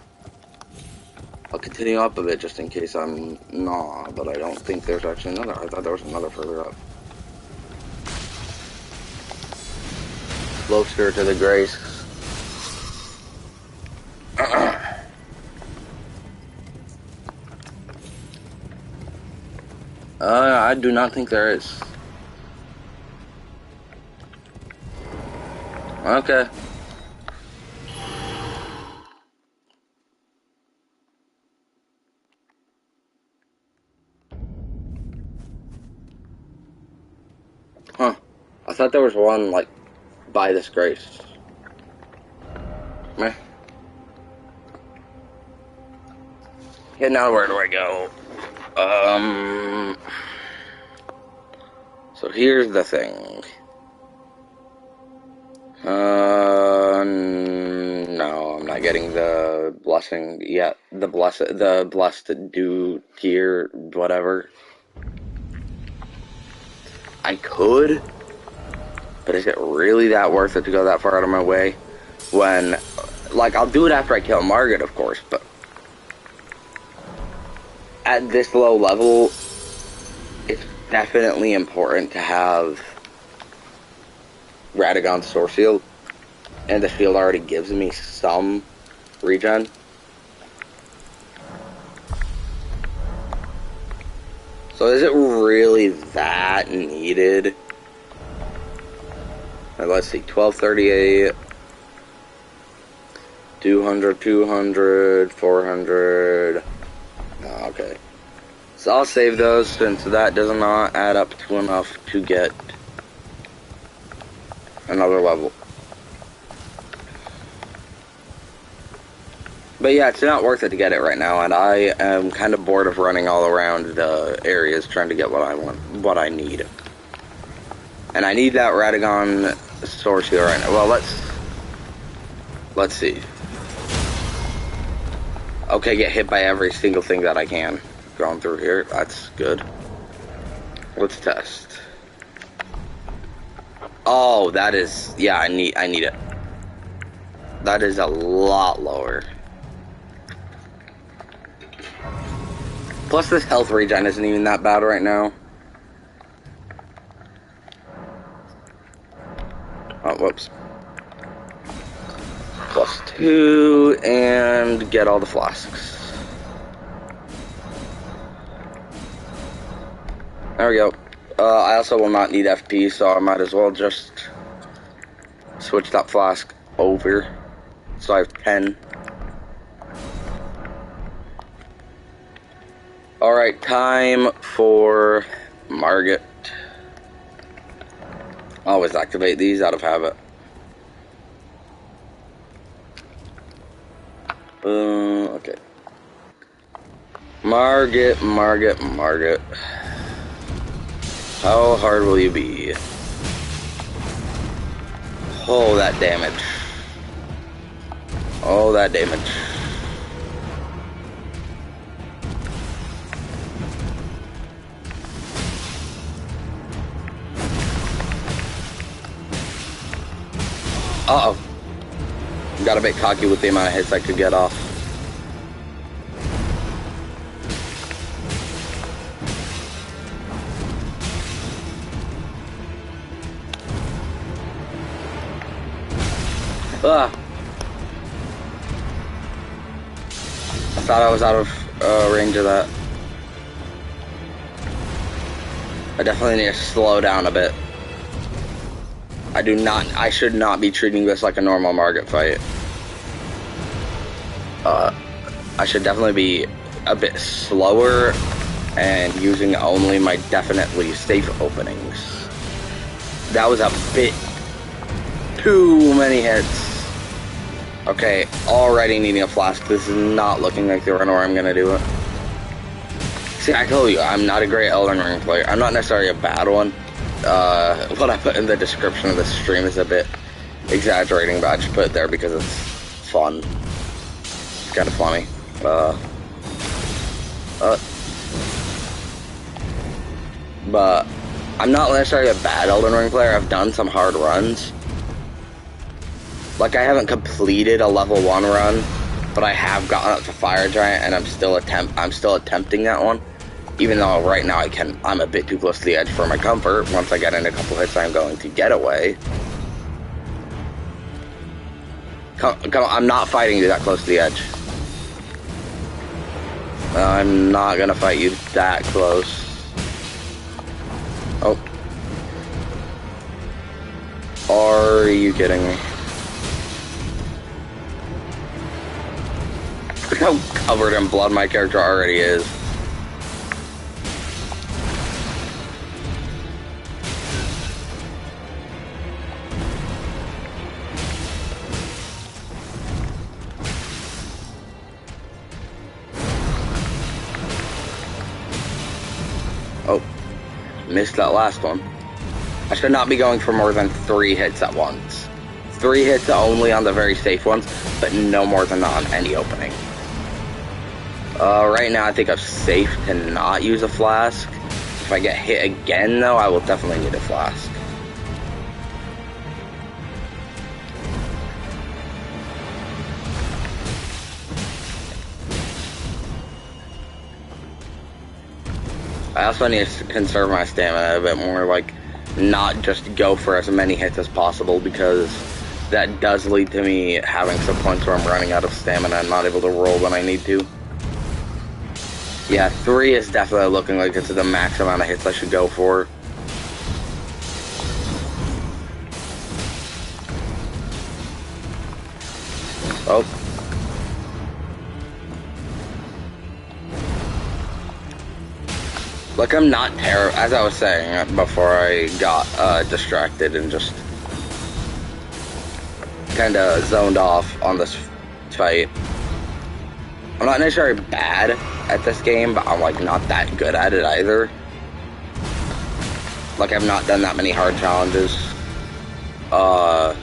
I'll continue up a bit just in case I'm not, but I don't think there's actually another. I thought there was another further up. Low Spirit of the Grace. I do not think there is. Okay. Huh. I thought there was one, like, by this grace. Meh. Okay, now where do I go? So here's the thing. No, I'm not getting the blessing yet. The blessed do tier, whatever. I could, but is it really that worth it to go that far out of my way? When, like, I'll do it after I kill Margit, of course, but at this low level, it's definitely important to have Radagon's Source Shield, and the shield already gives me some regen. So is it really that needed Let's see, 1238, 200, 200, 400. Oh, okay. So I'll save those since that does not add up to enough to get another level. But yeah, it's not worth it to get it right now, and I am kind of bored of running all around the areas trying to get what I want, what I need. And I need that Radagon source here right now. Well, let's see. Okay, get hit by every single thing that I can. Going through here, that's good. Let's test. Oh, that is, yeah, I need it. That is a lot lower. Plus this health regen isn't even that bad right now. Oh, whoops. +2, and get all the flasks. There we go. I also will not need FP, so I might as well just switch that flask over. So I have 10. Alright, time for Margit. Always activate these out of habit. Okay. Margit. How hard will you be? Oh, that damage. Oh, that damage. Uh-oh. Got a bit cocky with the amount of hits I could get off. Ah. I thought I was out of range of that. I definitely need to slow down a bit. I should not be treating this like a normal Margit fight. I should definitely be a bit slower and using only my definitely safe openings. That was a bit too many hits. Okay, already needing a flask. This is not looking like the run where I'm gonna do it. See, I told you, I'm not a great Elden Ring player. I'm not necessarily a bad one. What I put in the description of the stream is a bit exaggerating, but I just put it there because it's fun. It's kind of funny. But I'm not necessarily a bad Elden Ring player. I've done some hard runs. Like, I haven't completed a level 1 run, but I have gotten up to Fire Giant, and I'm still attempting that one. Even though right now I'm a bit too close to the edge for my comfort. Once I get in a couple hits, I'm going to get away. Come on, I'm not fighting you that close to the edge. I'm not gonna fight you that close. Oh. Are you kidding me? Look how covered in blood my character already is. Oh, missed that last one. I should not be going for more than 3 hits at once. 3 hits only on the very safe ones, but no more than that on any opening. Right now I think I'm safe to not use a flask. If I get hit again though, I will definitely need a flask. I also need to conserve my stamina a bit more, like, not just go for as many hits as possible, because that does lead to me having some points where I'm running out of stamina and not able to roll when I need to. Yeah, 3 is definitely looking like it's the max amount of hits I should go for. Oh. Like, I'm not terrible, as I was saying before I got distracted and just kind of zoned off on this fight. I'm not necessarily bad at this game, but I'm, like, not that good at it either. Like, I've not done that many hard challenges. But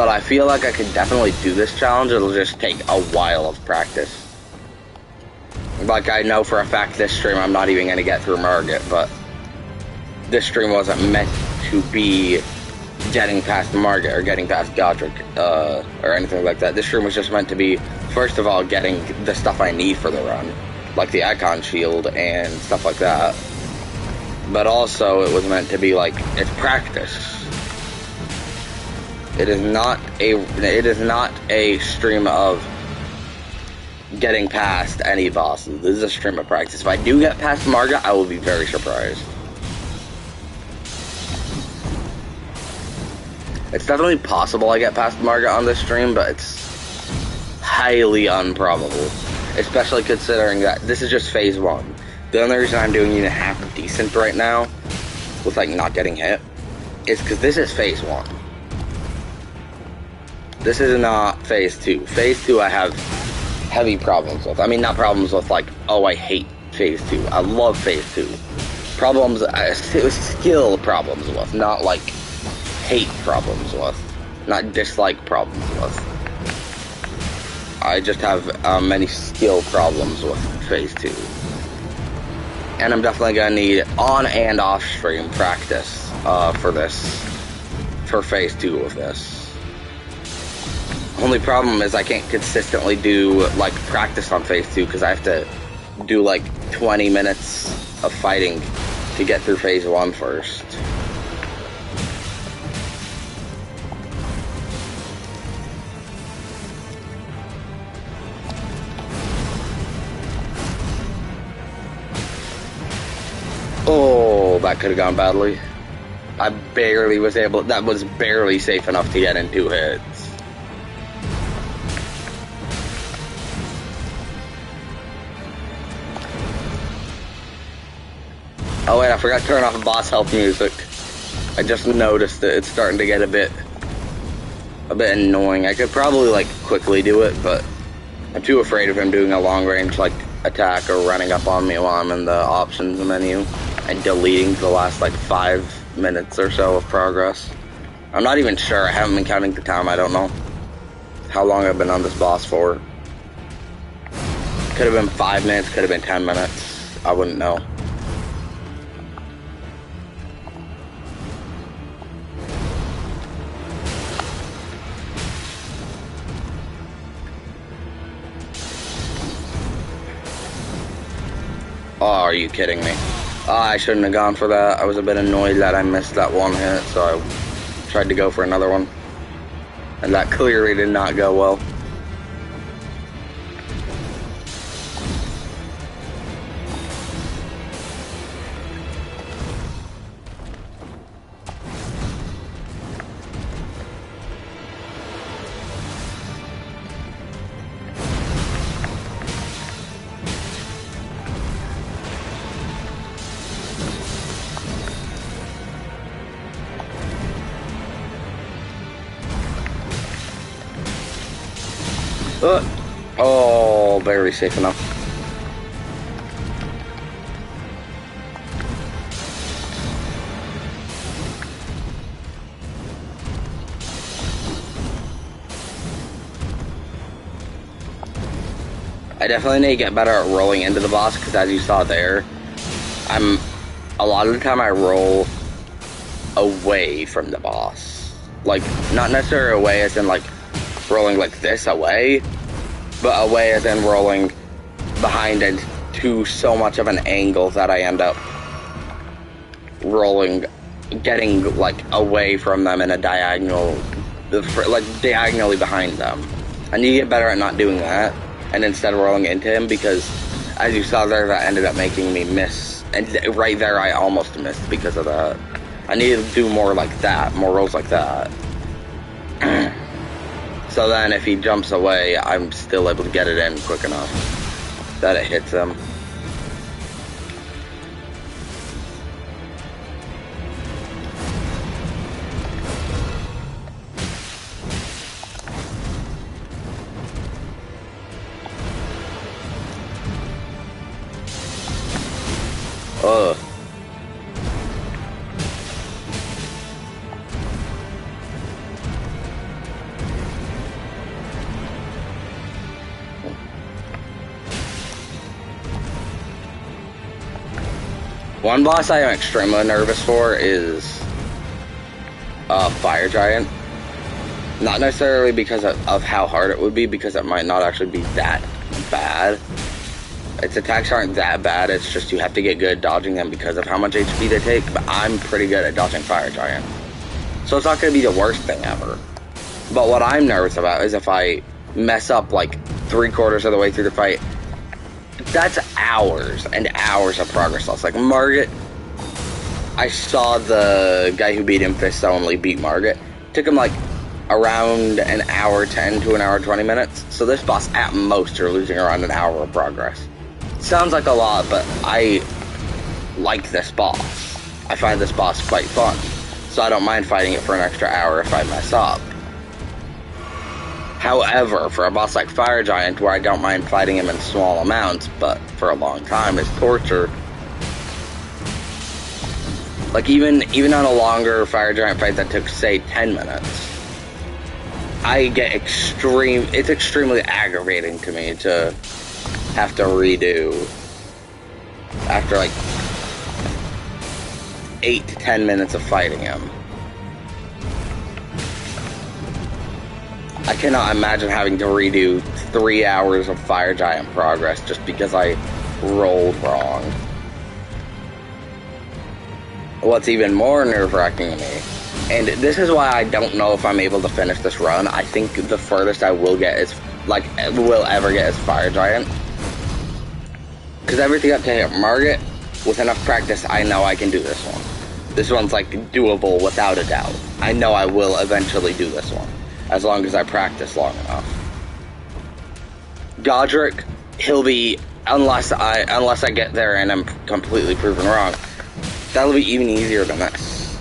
I feel like I could definitely do this challenge. It'll just take a while of practice. Like, I know for a fact this stream I'm not even going to get through Margit, but this stream wasn't meant to be getting past Margit or getting past Godric, or anything like that. This stream was just meant to be, first of all, getting the stuff I need for the run, like the icon shield and stuff like that. But also, it was meant to be like, it's practice. It is not a stream of getting past any bosses. This is a stream of practice. If I do get past Margit, I will be very surprised. It's definitely possible I get past Margit on this stream, but it's highly improbable. Especially considering that this is just phase 1. The only reason I'm doing even half decent right now, with like not getting hit, is because this is phase 1. This is not phase 2. Phase 2 I have heavy problems with. I mean, not problems with like, oh, I hate phase 2. I love phase 2. Problems, skill problems with, not like hate problems with, not dislike problems with. I just have many skill problems with phase 2. And I'm definitely gonna need on and off stream practice for phase 2 of this. Only problem is I can't consistently do like practice on phase 2 because I have to do like 20 minutes of fighting to get through phase 1 first. Oh, that could have gone badly. I barely was able, that was barely safe enough to get in 2 hits. Oh wait, I forgot to turn off boss health music. I just noticed that it's starting to get a bit annoying. I could probably like quickly do it, but I'm too afraid of him doing a long range like attack or running up on me while I'm in the options menu and deleting the last like 5 minutes or so of progress. I'm not even sure. I haven't been counting the time. I don't know how long I've been on this boss for. Could have been 5 minutes, could have been 10 minutes. I wouldn't know. Oh, are you kidding me? Oh, I shouldn't have gone for that. I was a bit annoyed that I missed that one hit, so I tried to go for another one. And that clearly did not go well. Oh, barely safe enough. I definitely need to get better at rolling into the boss, because as you saw there, a lot of the time I roll away from the boss. Like, not necessarily away as in like rolling like this away, but away as in rolling behind it to so much of an angle that I end up rolling, getting like away from them in a diagonal, like diagonally behind them. I need to get better at not doing that, and instead rolling into him, because as you saw there, that ended up making me miss, and right there I almost missed because of that. I need to do more like that, more rolls like that. So then if he jumps away, I'm still able to get it in quick enough that it hits him. Ugh. One boss I am extremely nervous for is Fire Giant. Not necessarily because of how hard it would be, because it might not actually be that bad. Its attacks aren't that bad, it's just you have to get good at dodging them because of how much HP they take, but I'm pretty good at dodging Fire Giant. So it's not going to be the worst thing ever. But what I'm nervous about is if I mess up like 3/4 of the way through the fight, that's hours and hours of progress loss. Like Margit, I saw the guy who beat him Fist only beat Margit. Took him like around an hour 10 to an hour 20 minutes. So this boss at most you're losing around an hour of progress. Sounds like a lot, but I like this boss. I find this boss quite fun. So I don't mind fighting it for an extra hour if I mess up. However, for a boss like Fire Giant, where I don't mind fighting him in small amounts, but for a long time is torture. Like even on a longer Fire Giant fight that took, say, 10 minutes, I get it's extremely aggravating to me to have to redo after like 8 to 10 minutes of fighting him. I cannot imagine having to redo 3 hours of Fire Giant progress just because I rolled wrong. What's even more nerve-wracking to me, and this is why I don't know if I'm able to finish this run, I think the furthest I will get is, will ever get is Fire Giant. Because everything up to Margit, with enough practice, I know I can do this one. This one's like doable without a doubt. I know I will eventually do this one, as long as I practice long enough. Godric, he'll be, unless I get there and I'm completely proven wrong, that'll be even easier than this.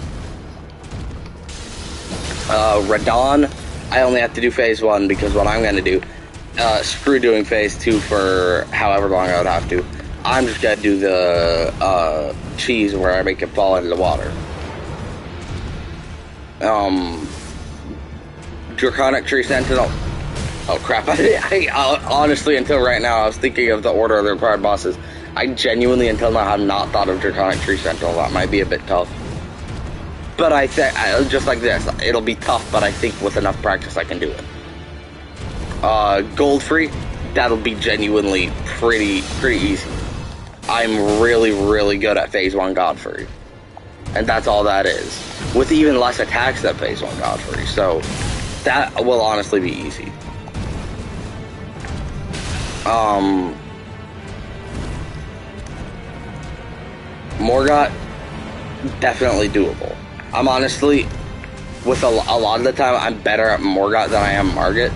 Radon, I only have to do phase 1 because what I'm gonna do, screw doing phase 2 for however long I would have to. I'm just gonna do the cheese where I make it fall into the water. Draconic Tree Sentinel. Oh crap, I honestly, until right now, I was thinking of the order of the required bosses. I genuinely, until now, have not thought of Draconic Tree Sentinel. That might be a bit tough. But I think, just like this, it'll be tough, but I think with enough practice I can do it. Goldfree, that'll be genuinely pretty easy. I'm really, really good at phase 1 Godfrey. And that's all that is. With even less attacks than phase 1 Godfrey, so that will honestly be easy. Morgott, definitely doable. I'm honestly, with a lot of the time, I'm better at Morgott than I am Margit.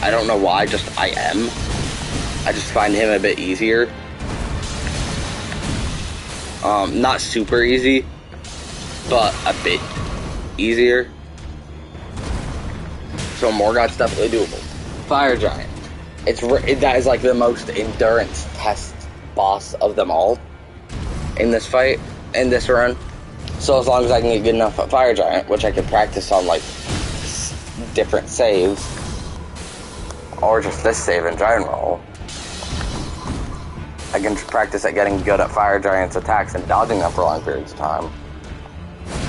I don't know why, just I am. I just find him a bit easier. Not super easy, but a bit easier. So Morgott's definitely doable. Fire Giant. That is like the most endurance test boss of them all in this fight, in this run. So as long as I can get good enough at Fire Giant, which I can practice on like different saves, or just this save in general, I can practice at getting good at Fire Giant's attacks and dodging them for long periods of time.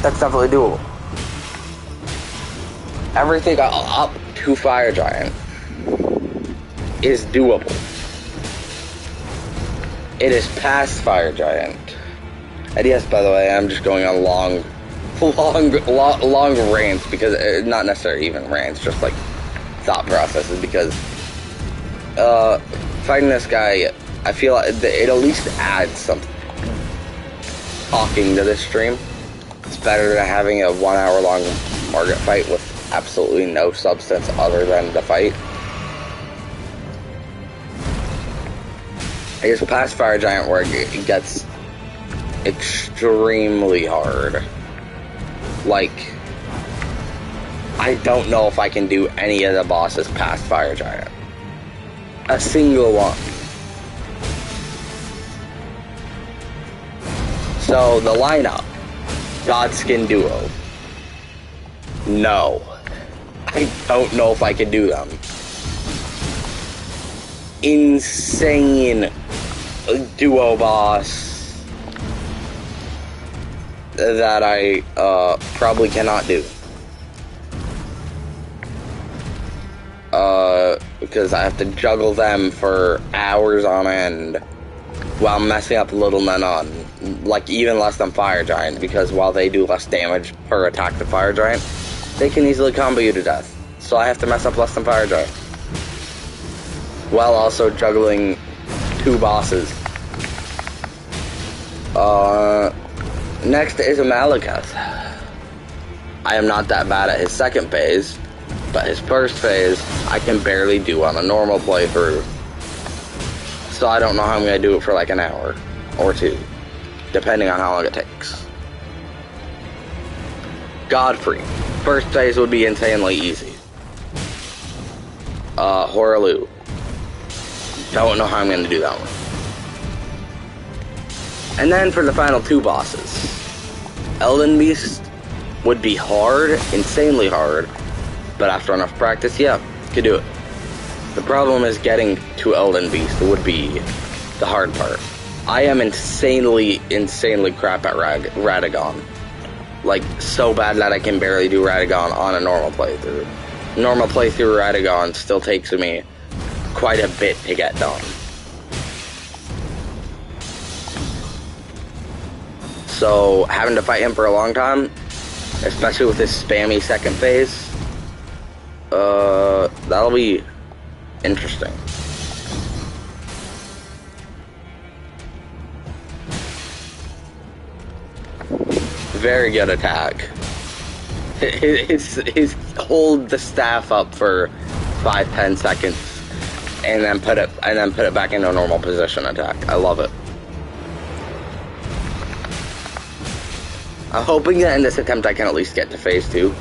That's definitely doable. Everything up to Fire Giant is doable. It is past Fire Giant. And yes, by the way, I'm just going on long rants, because, not necessarily even rants, just like thought processes, because fighting this guy, I feel like it at least adds something talking to this stream. It's better than having a 1 hour long Margit fight with absolutely no substance other than the fight. I guess past Fire Giant where it gets extremely hard. Like, I don't know if I can do any of the bosses past Fire Giant. A single one. So, the lineup. Godskin Duo. No. I don't know if I can do them. Insane duo boss that I probably cannot do. Because I have to juggle them for hours on end while messing up Little Men on, like, even less than Fire Giant, because while they do less damage per attack than Fire Giant, they can easily combo you to death. So I have to mess up less than Fire Giant. While also juggling two bosses. Next is Malekith. I am not that bad at his second phase, but his first phase, I can barely do on a normal playthrough. So I don't know how I'm going to do it for like an hour or two, depending on how long it takes. Godfrey. First phase would be insanely easy. Horaloo. Don't know how I'm going to do that one. And then for the final two bosses. Elden Beast would be hard, insanely hard, but after enough practice, yeah, could do it. The problem is getting to Elden Beast would be the hard part. I am insanely crap at Radagon. Like, so bad that I can barely do Radagon on a normal playthrough. Normal playthrough Radagon still takes me quite a bit to get done. So, having to fight him for a long time, especially with this spammy second phase, that'll be interesting. Very good attack. His hold the staff up for 5-10 seconds and then put it back into a normal position attack. I love it. I'm hoping that in this attempt I can at least get to phase 2.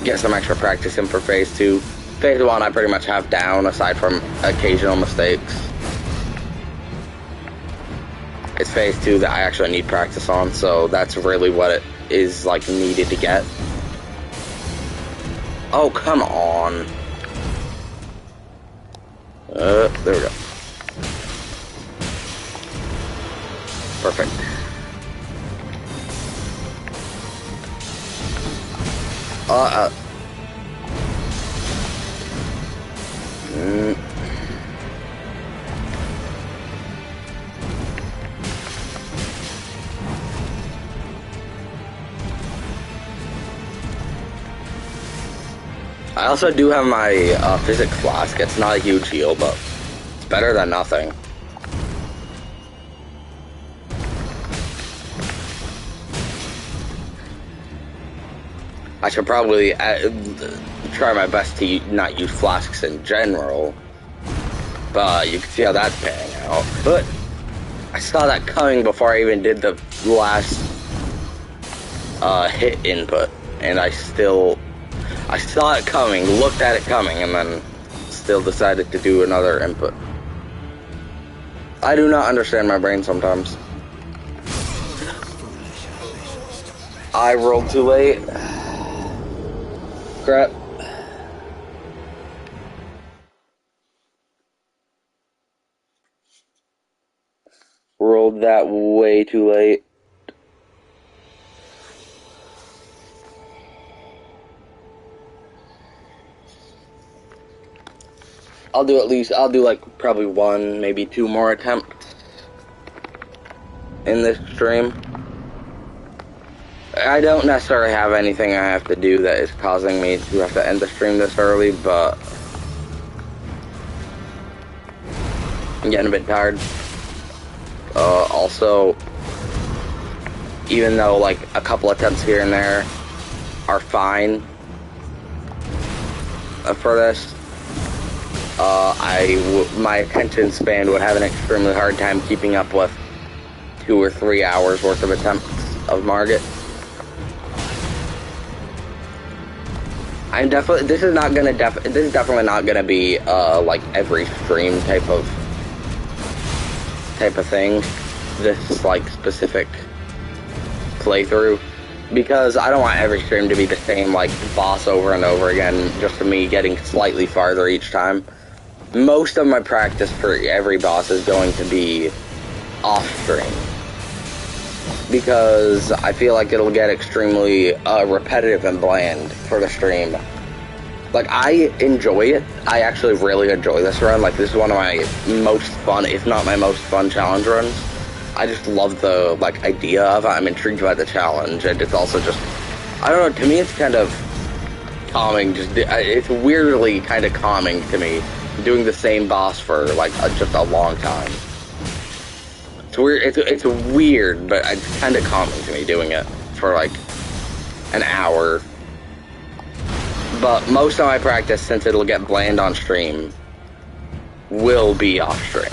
Get some extra practice in for phase 2. Phase 1 I pretty much have down aside from occasional mistakes. It's phase 2 that I actually need practice on, so that's really what it is like needed to get. Oh, come on. There we go. Perfect. I also do have my physics flask. It's not a huge heal, but it's better than nothing. I should probably try my best to not use flasks in general, but you can see how that's panning out. But I saw that coming before I even did the last hit input, and I saw it coming, looked at it coming, and then still decided to do another input. I do not understand my brain sometimes. I rolled too late. Crap. Rolled that way too late. I'll do like probably one, maybe two more attempts in this stream. I don't necessarily have anything I have to do that is causing me to have to end the stream this early, but I'm getting a bit tired. Also, even though like a couple attempts here and there are fine for this. My attention span would have an extremely hard time keeping up with 2 or 3 hours worth of attempts of Margit. This is definitely not gonna be like every stream type of thing. This like specific playthrough, because I don't want every stream to be the same like boss over and over again, just for me getting slightly farther each time. Most of my practice for every boss is going to be off stream, because I feel like it'll get extremely repetitive and bland for the stream. Like, I enjoy it. I actually really enjoy this run. Like, this is one of my most fun, if not my most fun, challenge runs. I just love the, like, idea of it. I'm intrigued by the challenge, and it's also just, I don't know, to me it's kind of calming. It's weirdly kind of calming to me, doing the same boss for, like, just a long time. It's weird, it's weird, but it's kind of calming to me doing it for, like, an hour. But most of my practice, since it'll get bland on stream, will be off stream.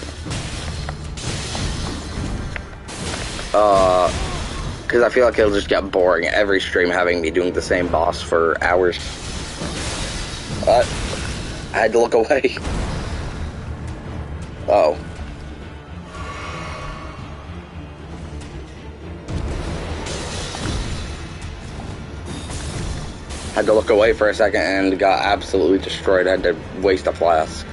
Because I feel like it'll just get boring every stream having me doing the same boss for hours. I had to look away. Oh. Had to look away for a second and got absolutely destroyed. I had to waste a flask.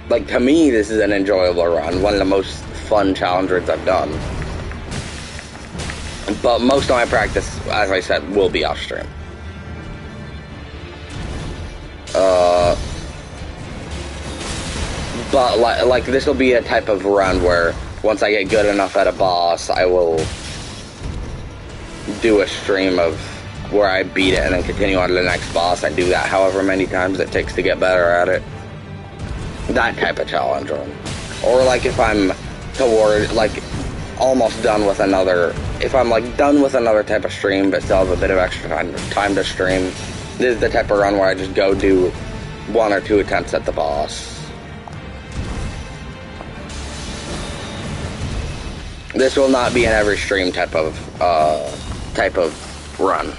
Like, to me, this is an enjoyable run. One of the most fun challenge runs I've done. But most of my practice, as I said, will be off stream. But, like this will be a type of run where once I get good enough at a boss, I will do a stream of where I beat it and then continue on to the next boss. I do that however many times it takes to get better at it. That type of challenge run. Or like if I'm toward, like, almost done with another, if I'm like done with another type of stream but still have a bit of extra time to stream, this is the type of run where I just go do 1 or 2 attempts at the boss. This will not be an every stream type of run.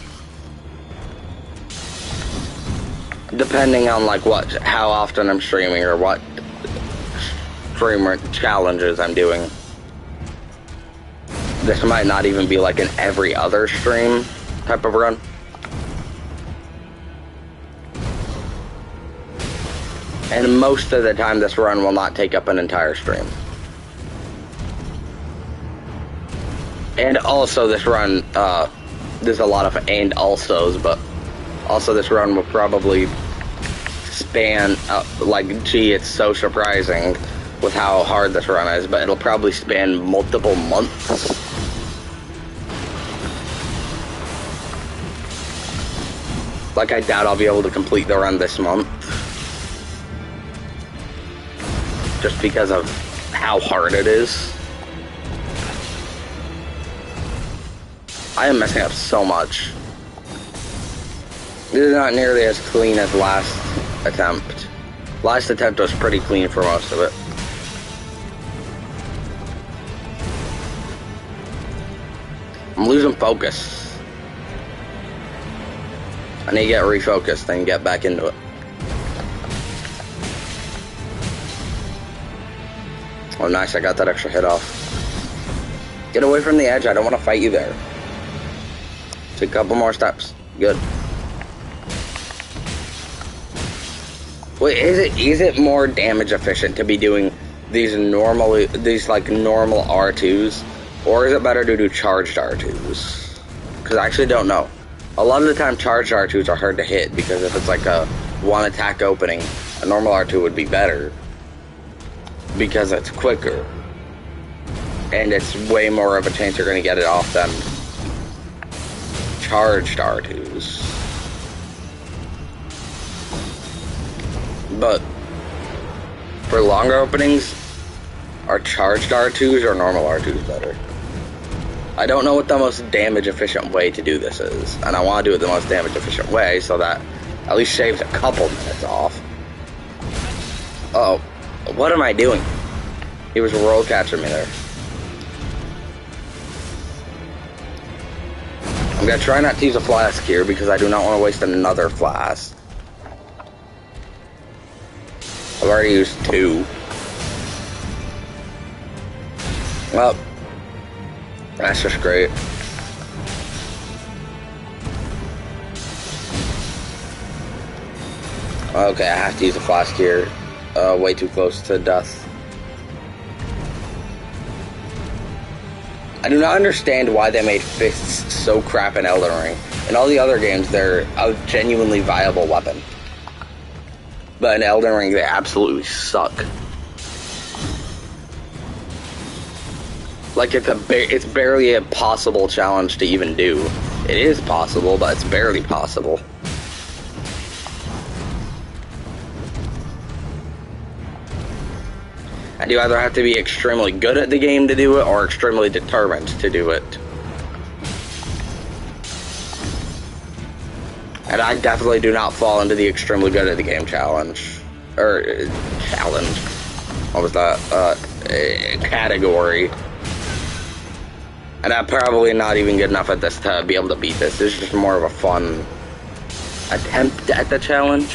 Depending on like how often I'm streaming or what streamer challenges I'm doing. This might not even be like an every other stream type of run. And most of the time this run will not take up an entire stream. And also this run, there's a lot of and alsos, but also this run will probably span, like, gee, it's so surprising with how hard this run is, but it'll probably span multiple months. Like, I doubt I'll be able to complete the run this month. Just because of how hard it is. I am messing up so much. This is not nearly as clean as last attempt. Last attempt was pretty clean for most of it. I'm losing focus. I need to get refocused and get back into it. Oh nice, I got that extra hit off. Get away from the edge, I don't want to fight you there. Take a couple more steps. Good. Wait, is it more damage efficient to be doing these normal R2s, or is it better to do charged R2s? Because I actually don't know. A lot of the time charged R2s are hard to hit, because if it's like a one attack opening, a normal R2 would be better. Because it's quicker. And it's way more of a chance you're going to get it off than charged R2s. But for longer openings, are charged R2s or normal R2s better? I don't know what the most damage-efficient way to do this is, and I want to do it the most damage-efficient way so that at least shaves a couple minutes off. Uh-oh. What am I doing? He was roll catching me there. I'm gonna try not to use a flask here because I do not want to waste another flask. I've already used 2. Well, that's just great. Okay, I have to use a flask here. Way too close to death. I do not understand why they made fists so crap in Elden Ring. In all the other games, they're a genuinely viable weapon. But in Elden Ring, they absolutely suck. Like, it's barely a possible challenge to even do. It is possible, but it's barely possible. And you either have to be extremely good at the game to do it, or extremely determined to do it. And I definitely do not fall into the extremely good at the game challenge. Or, challenge. What was that? Category. And I'm probably not even good enough at this to be able to beat this. This is just more of a fun attempt at the challenge.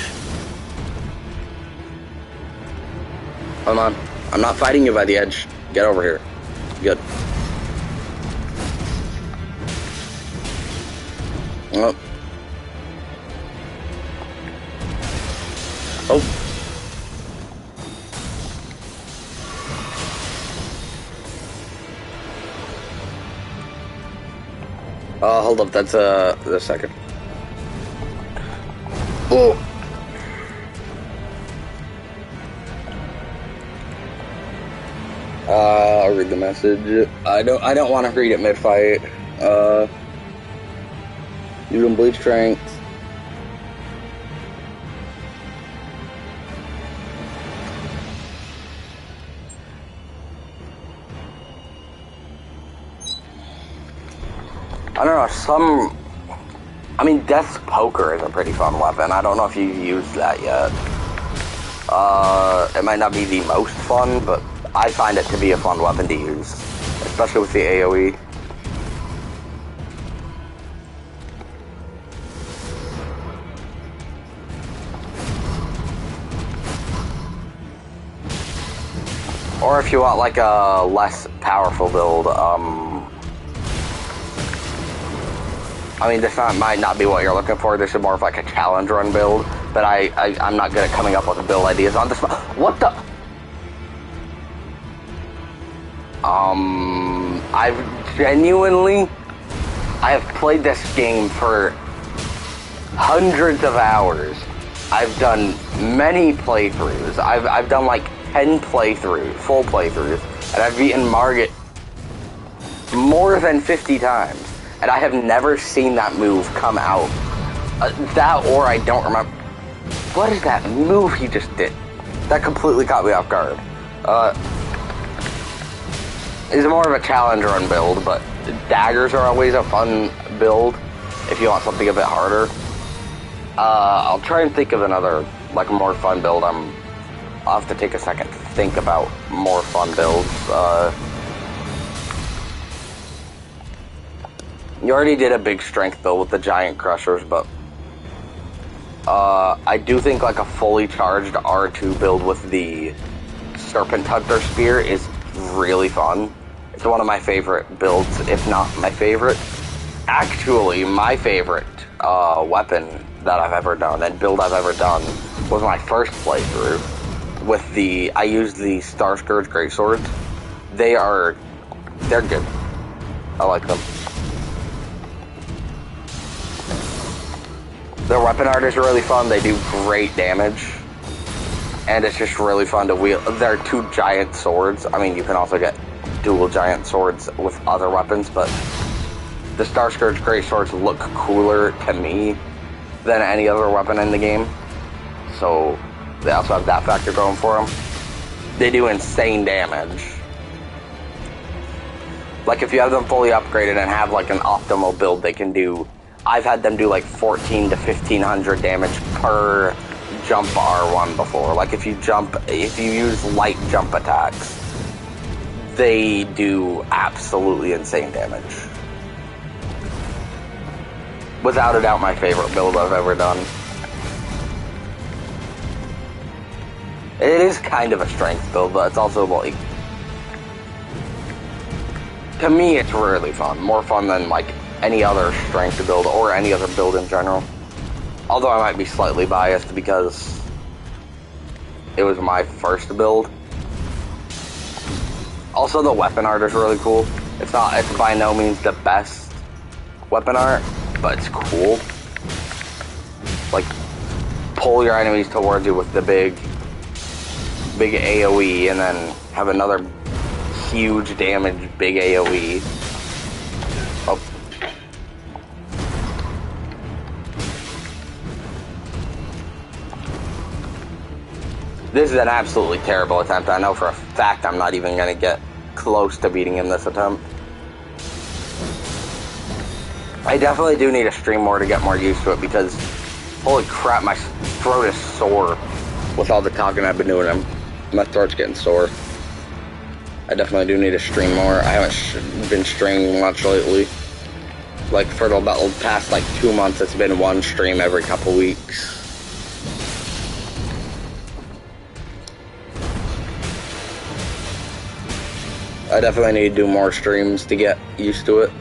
Hold on. I'm not fighting you by the edge. Get over here. Good. Oh. Oh. Hold up, that's a second. Oh! I'll read the message. I don't want to read it mid-fight. You can bleed strength. I don't know, I mean, Death's Poker is a pretty fun weapon. I don't know if you've used that yet. It might not be the most fun, but I find it to be a fun weapon to use. Especially with the AoE. Or if you want, like, a less powerful build, I mean, this might not be what you're looking for. This is more of like a challenge run build. But I'm not good at coming up with build ideas on this one. What the? I have played this game for hundreds of hours. I've done many playthroughs. I've done like 10 playthroughs, full playthroughs. And I've beaten Margit more than 50 times. And I have never seen that move come out. That or I don't remember. What is that move he just did? That completely caught me off guard. It's more of a challenge run build, but daggers are always a fun build if you want something a bit harder. I'll try and think of another, like, more fun build. I'll have to take a second to think about more fun builds. You already did a big strength build with the giant crushers, but I do think like a fully charged R2 build with the Serpent Hunter Spear is really fun. It's one of my favorite builds, if not my favorite. Actually, my favorite weapon that I've ever done and build I've ever done was my first playthrough with I used the Star Scourge Greatswords. They're good. I like them. Their weapon art is really fun. They do great damage. And it's just really fun to wield. They're 2 giant swords. I mean, you can also get dual giant swords with other weapons, but the Star Scourge Greatswords look cooler to me than any other weapon in the game. So they also have that factor going for them. They do insane damage. Like, if you have them fully upgraded and have, like, an optimal build, they can do... I've had them do, like, 14 to 1500 damage per jump R1 before. Like, if you use light jump attacks, they do absolutely insane damage. Without a doubt, my favorite build I've ever done. It is kind of a strength build, but it's also, like... To me, it's really fun. More fun than, like, any other strength build or any other build in general. Although I might be slightly biased because it was my first build. Also, the weapon art is really cool. It's by no means the best weapon art, but it's cool. Like, pull your enemies towards you with the big AoE, and then have another huge damage big AoE. Oh. This is an absolutely terrible attempt. I know for a fact I'm not even going to get close to beating him this attempt. I definitely do need to stream more to get more used to it because, holy crap, my throat is sore with all the talking I've been doing. My throat's getting sore. I definitely do need to stream more. I haven't been streaming much lately. Like, for the past, like, 2 months, it's been one stream every couple weeks. I definitely need to do more streams to get used to it.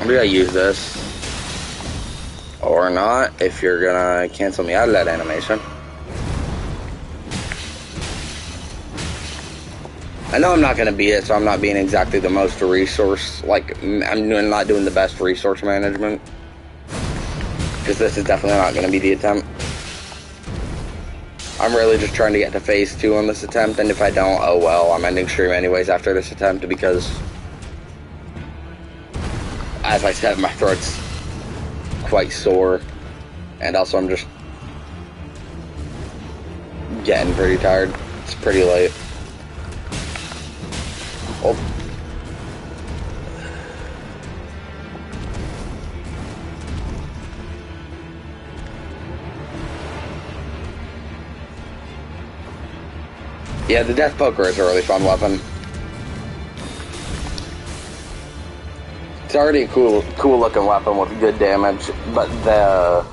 Maybe I use this. Or not, if you're gonna cancel me out of that animation. I know I'm not gonna beat it, so I'm not being exactly the most resource, like, I'm not doing the best resource management. Because this is definitely not gonna be the attempt. I'm really just trying to get to phase 2 on this attempt, and if I don't, oh well, I'm ending stream anyways after this attempt because, as I said, my throat's quite sore, and also I'm just getting pretty tired. It's pretty late. Oh. Yeah, the death poker is a really fun weapon. It's already a cool looking weapon with good damage, but the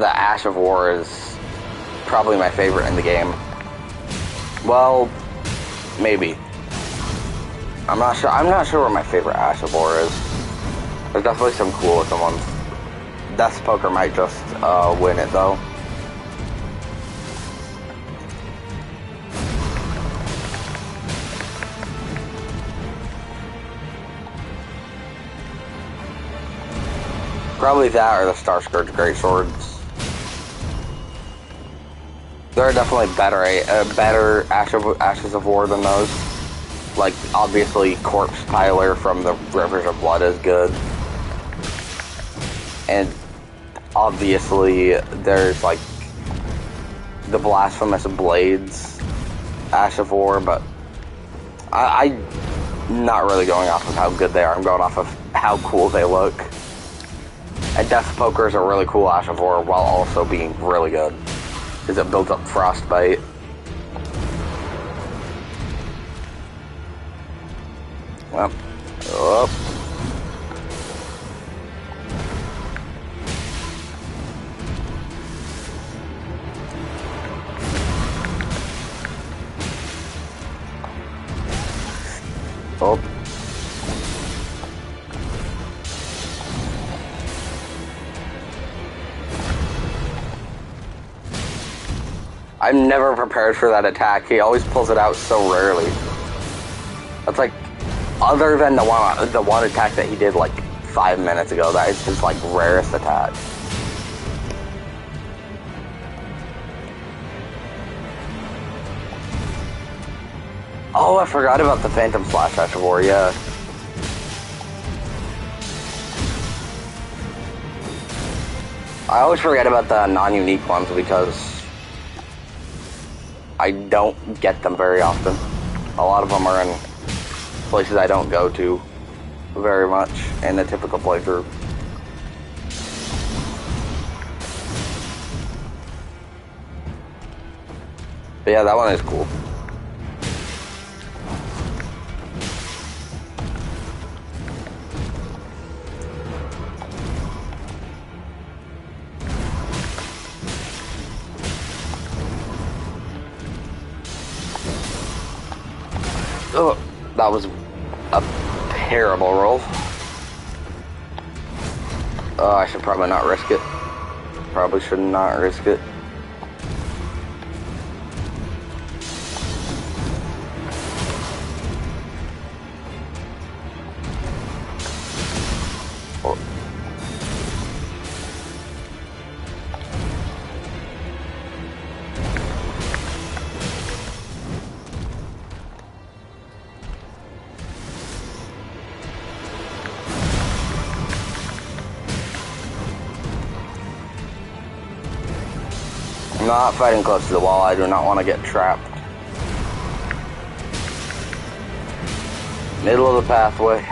Ash of War is probably my favorite in the game. Well, maybe. I'm not sure. I'm not sure what my favorite Ash of War is. There's definitely some cool looking ones. Death Poker might just win it though. Probably that or the Star Scourge Greatswords. There are definitely better Ashes of War than those. Like, obviously, Corpse Tyler from the Rivers of Blood is good. And obviously, there's, like, the Blasphemous Blades Ash of War, but I'm not really going off of how good they are. I'm going off of how cool they look. And Death Poker is a really cool Ash of War while also being really good, because it builds up Frostbite. Well, up. Oh. I'm never prepared for that attack. He always pulls it out so rarely. That's like, other than the one attack that he did like 5 minutes ago, that is his like rarest attack. Oh, I forgot about the Phantom Slash Reservoir, yeah. I always forget about the non-unique ones because I don't get them very often. A lot of them are in places I don't go to very much in a typical playthrough. But yeah, that one is cool. Oh, that was a terrible roll. Oh, I should probably not risk it. Probably should not risk it. Oh. I'm not fighting close to the wall. I do not want to get trapped. Middle of the pathway.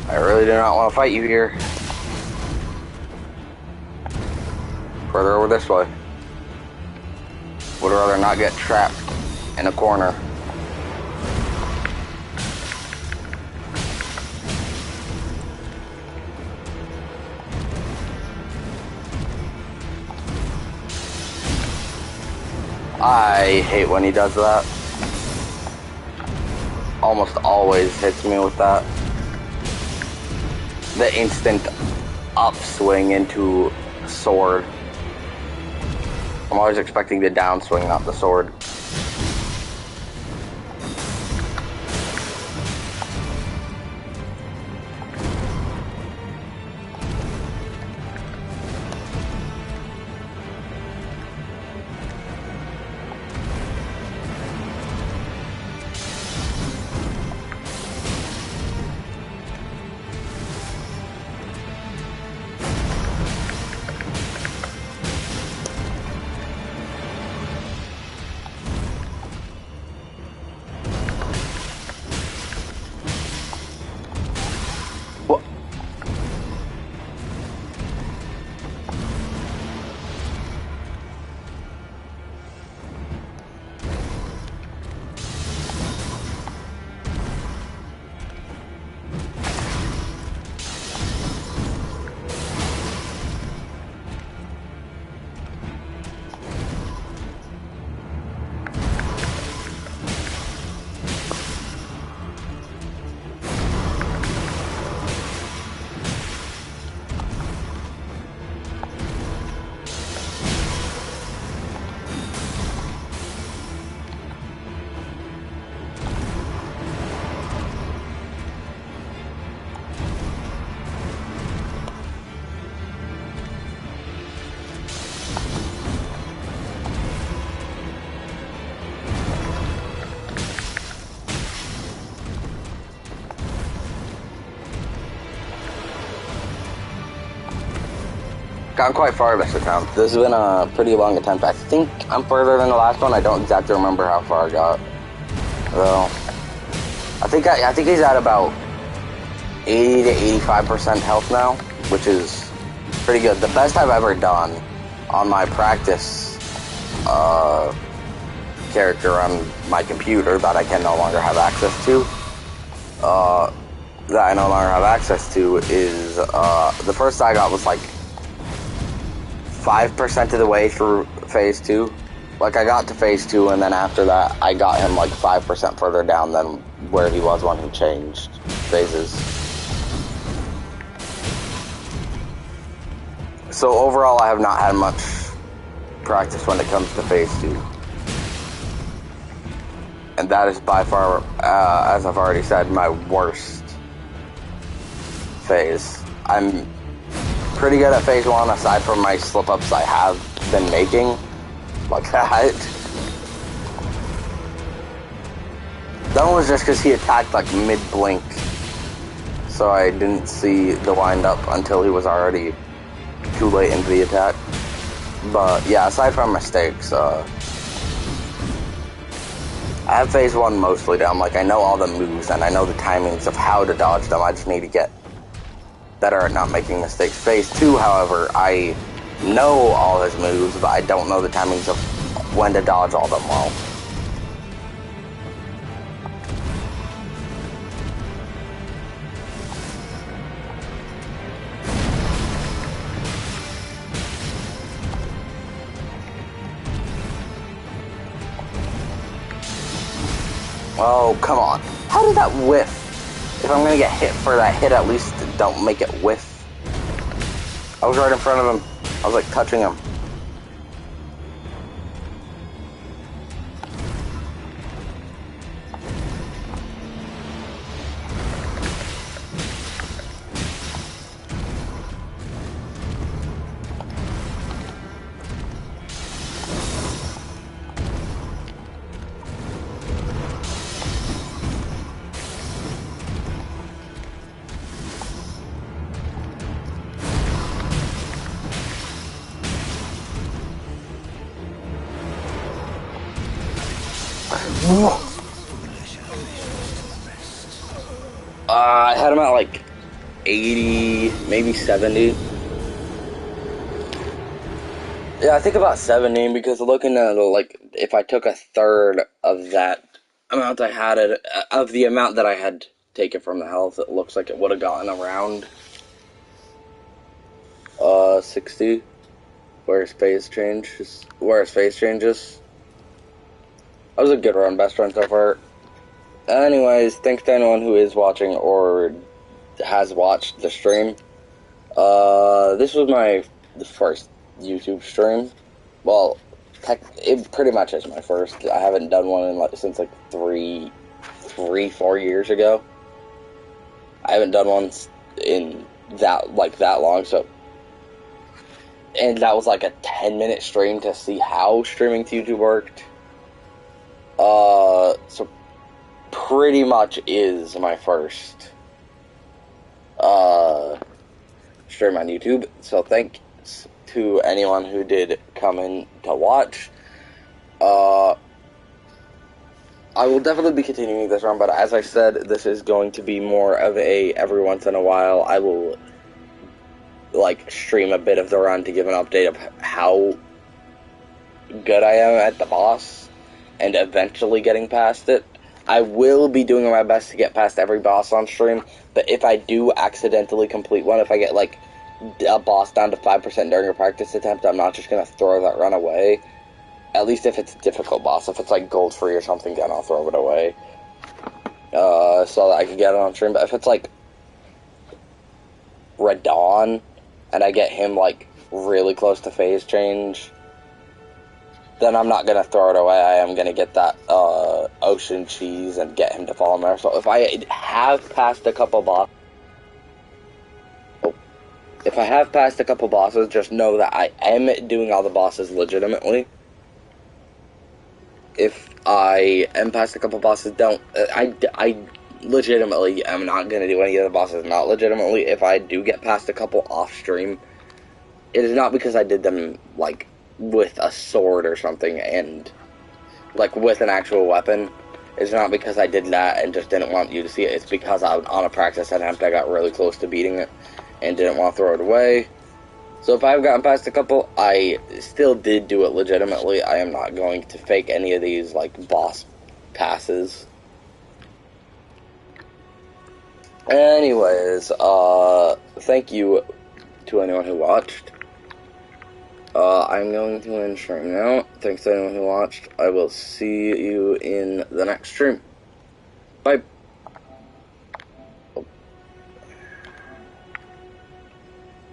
I really do not want to fight you here. Further over this way. Would rather not get trapped in a corner. I hate when he does that. Almost always hits me with that. The instant upswing into sword. I'm always expecting the downswing, not the sword. Gotten quite far this attempt. This has been a pretty long attempt. I think I'm further than the last one. I don't exactly remember how far I got. Though, I think he's at about 80 to 85% health now, which is pretty good. The best I've ever done on my practice character on my computer that I can no longer have access to. Is the first I got was like 5% of the way through phase 2. Like, I got to phase 2, and then after that, I got him like 5% further down than where he was when he changed phases. So overall, I have not had much practice when it comes to phase 2. And that is by far, as I've already said, my worst phase. I'm pretty good at phase 1, aside from my slip-ups I have been making. Like that. That one was just because he attacked like mid-blink. So I didn't see the wind-up until he was already too late into the attack. But yeah, aside from mistakes, I have phase 1 mostly down. Like, I know all the moves and I know the timings of how to dodge them. I just need to get better at not making mistakes. Phase 2, however, I know all his moves, but I don't know the timings of when to dodge all them well. Oh, come on. How did that whiff? If I'm gonna get hit for that hit, at least don't make it whiff. I was right in front of him. I was like touching him. I had him at like 80, maybe 70. Yeah, I think about 70 because looking at like if I took a third of that amount I had it of the amount that I had taken from the health, it looks like it would have gotten around 60. Where his phase changes. That was a good run, best run so far. Anyways, thanks to anyone who is watching or has watched the stream. This was my first YouTube stream. Well, it pretty much is my first. I haven't done one since like 4 years ago. I haven't done one in that long, so. And that was like a 10-minute stream to see how streaming to YouTube worked. So pretty much is my first stream on YouTube. So thanks to anyone who did come in to watch. I will definitely be continuing this run, but as I said, this is going to be more of a every once in a while I will like stream a bit of the run to give an update of how good I am at the boss and eventually getting past it. I will be doing my best to get past every boss on stream, but if I do accidentally complete one, if I get like a boss down to 5% during a practice attempt, I'm not just going to throw that run away. At least if it's a difficult boss. If it's like gold free or something, then I'll throw it away. So that I can get it on stream. But if it's like Radon, and I get him like really close to phase change, then I'm not going to throw it away. I am going to get that ocean cheese and get him to fall in there. So if I have passed a couple bosses, just know that I am doing all the bosses legitimately. If I am past a couple bosses, I legitimately am not going to do any of the bosses not legitimately. If I do get past a couple off stream, it is not because I did them like with a sword or something and like with an actual weapon. It's not because I did that and just didn't want you to see it. It's because on a practice attempt I got really close to beating it and didn't want to throw it away. So if I've gotten past a couple, I still did do it legitimately. I am not going to fake any of these like boss passes. Anyways, thank you to anyone who watched. I'm going to end stream now. Thanks to anyone who watched. I will see you in the next stream. Bye.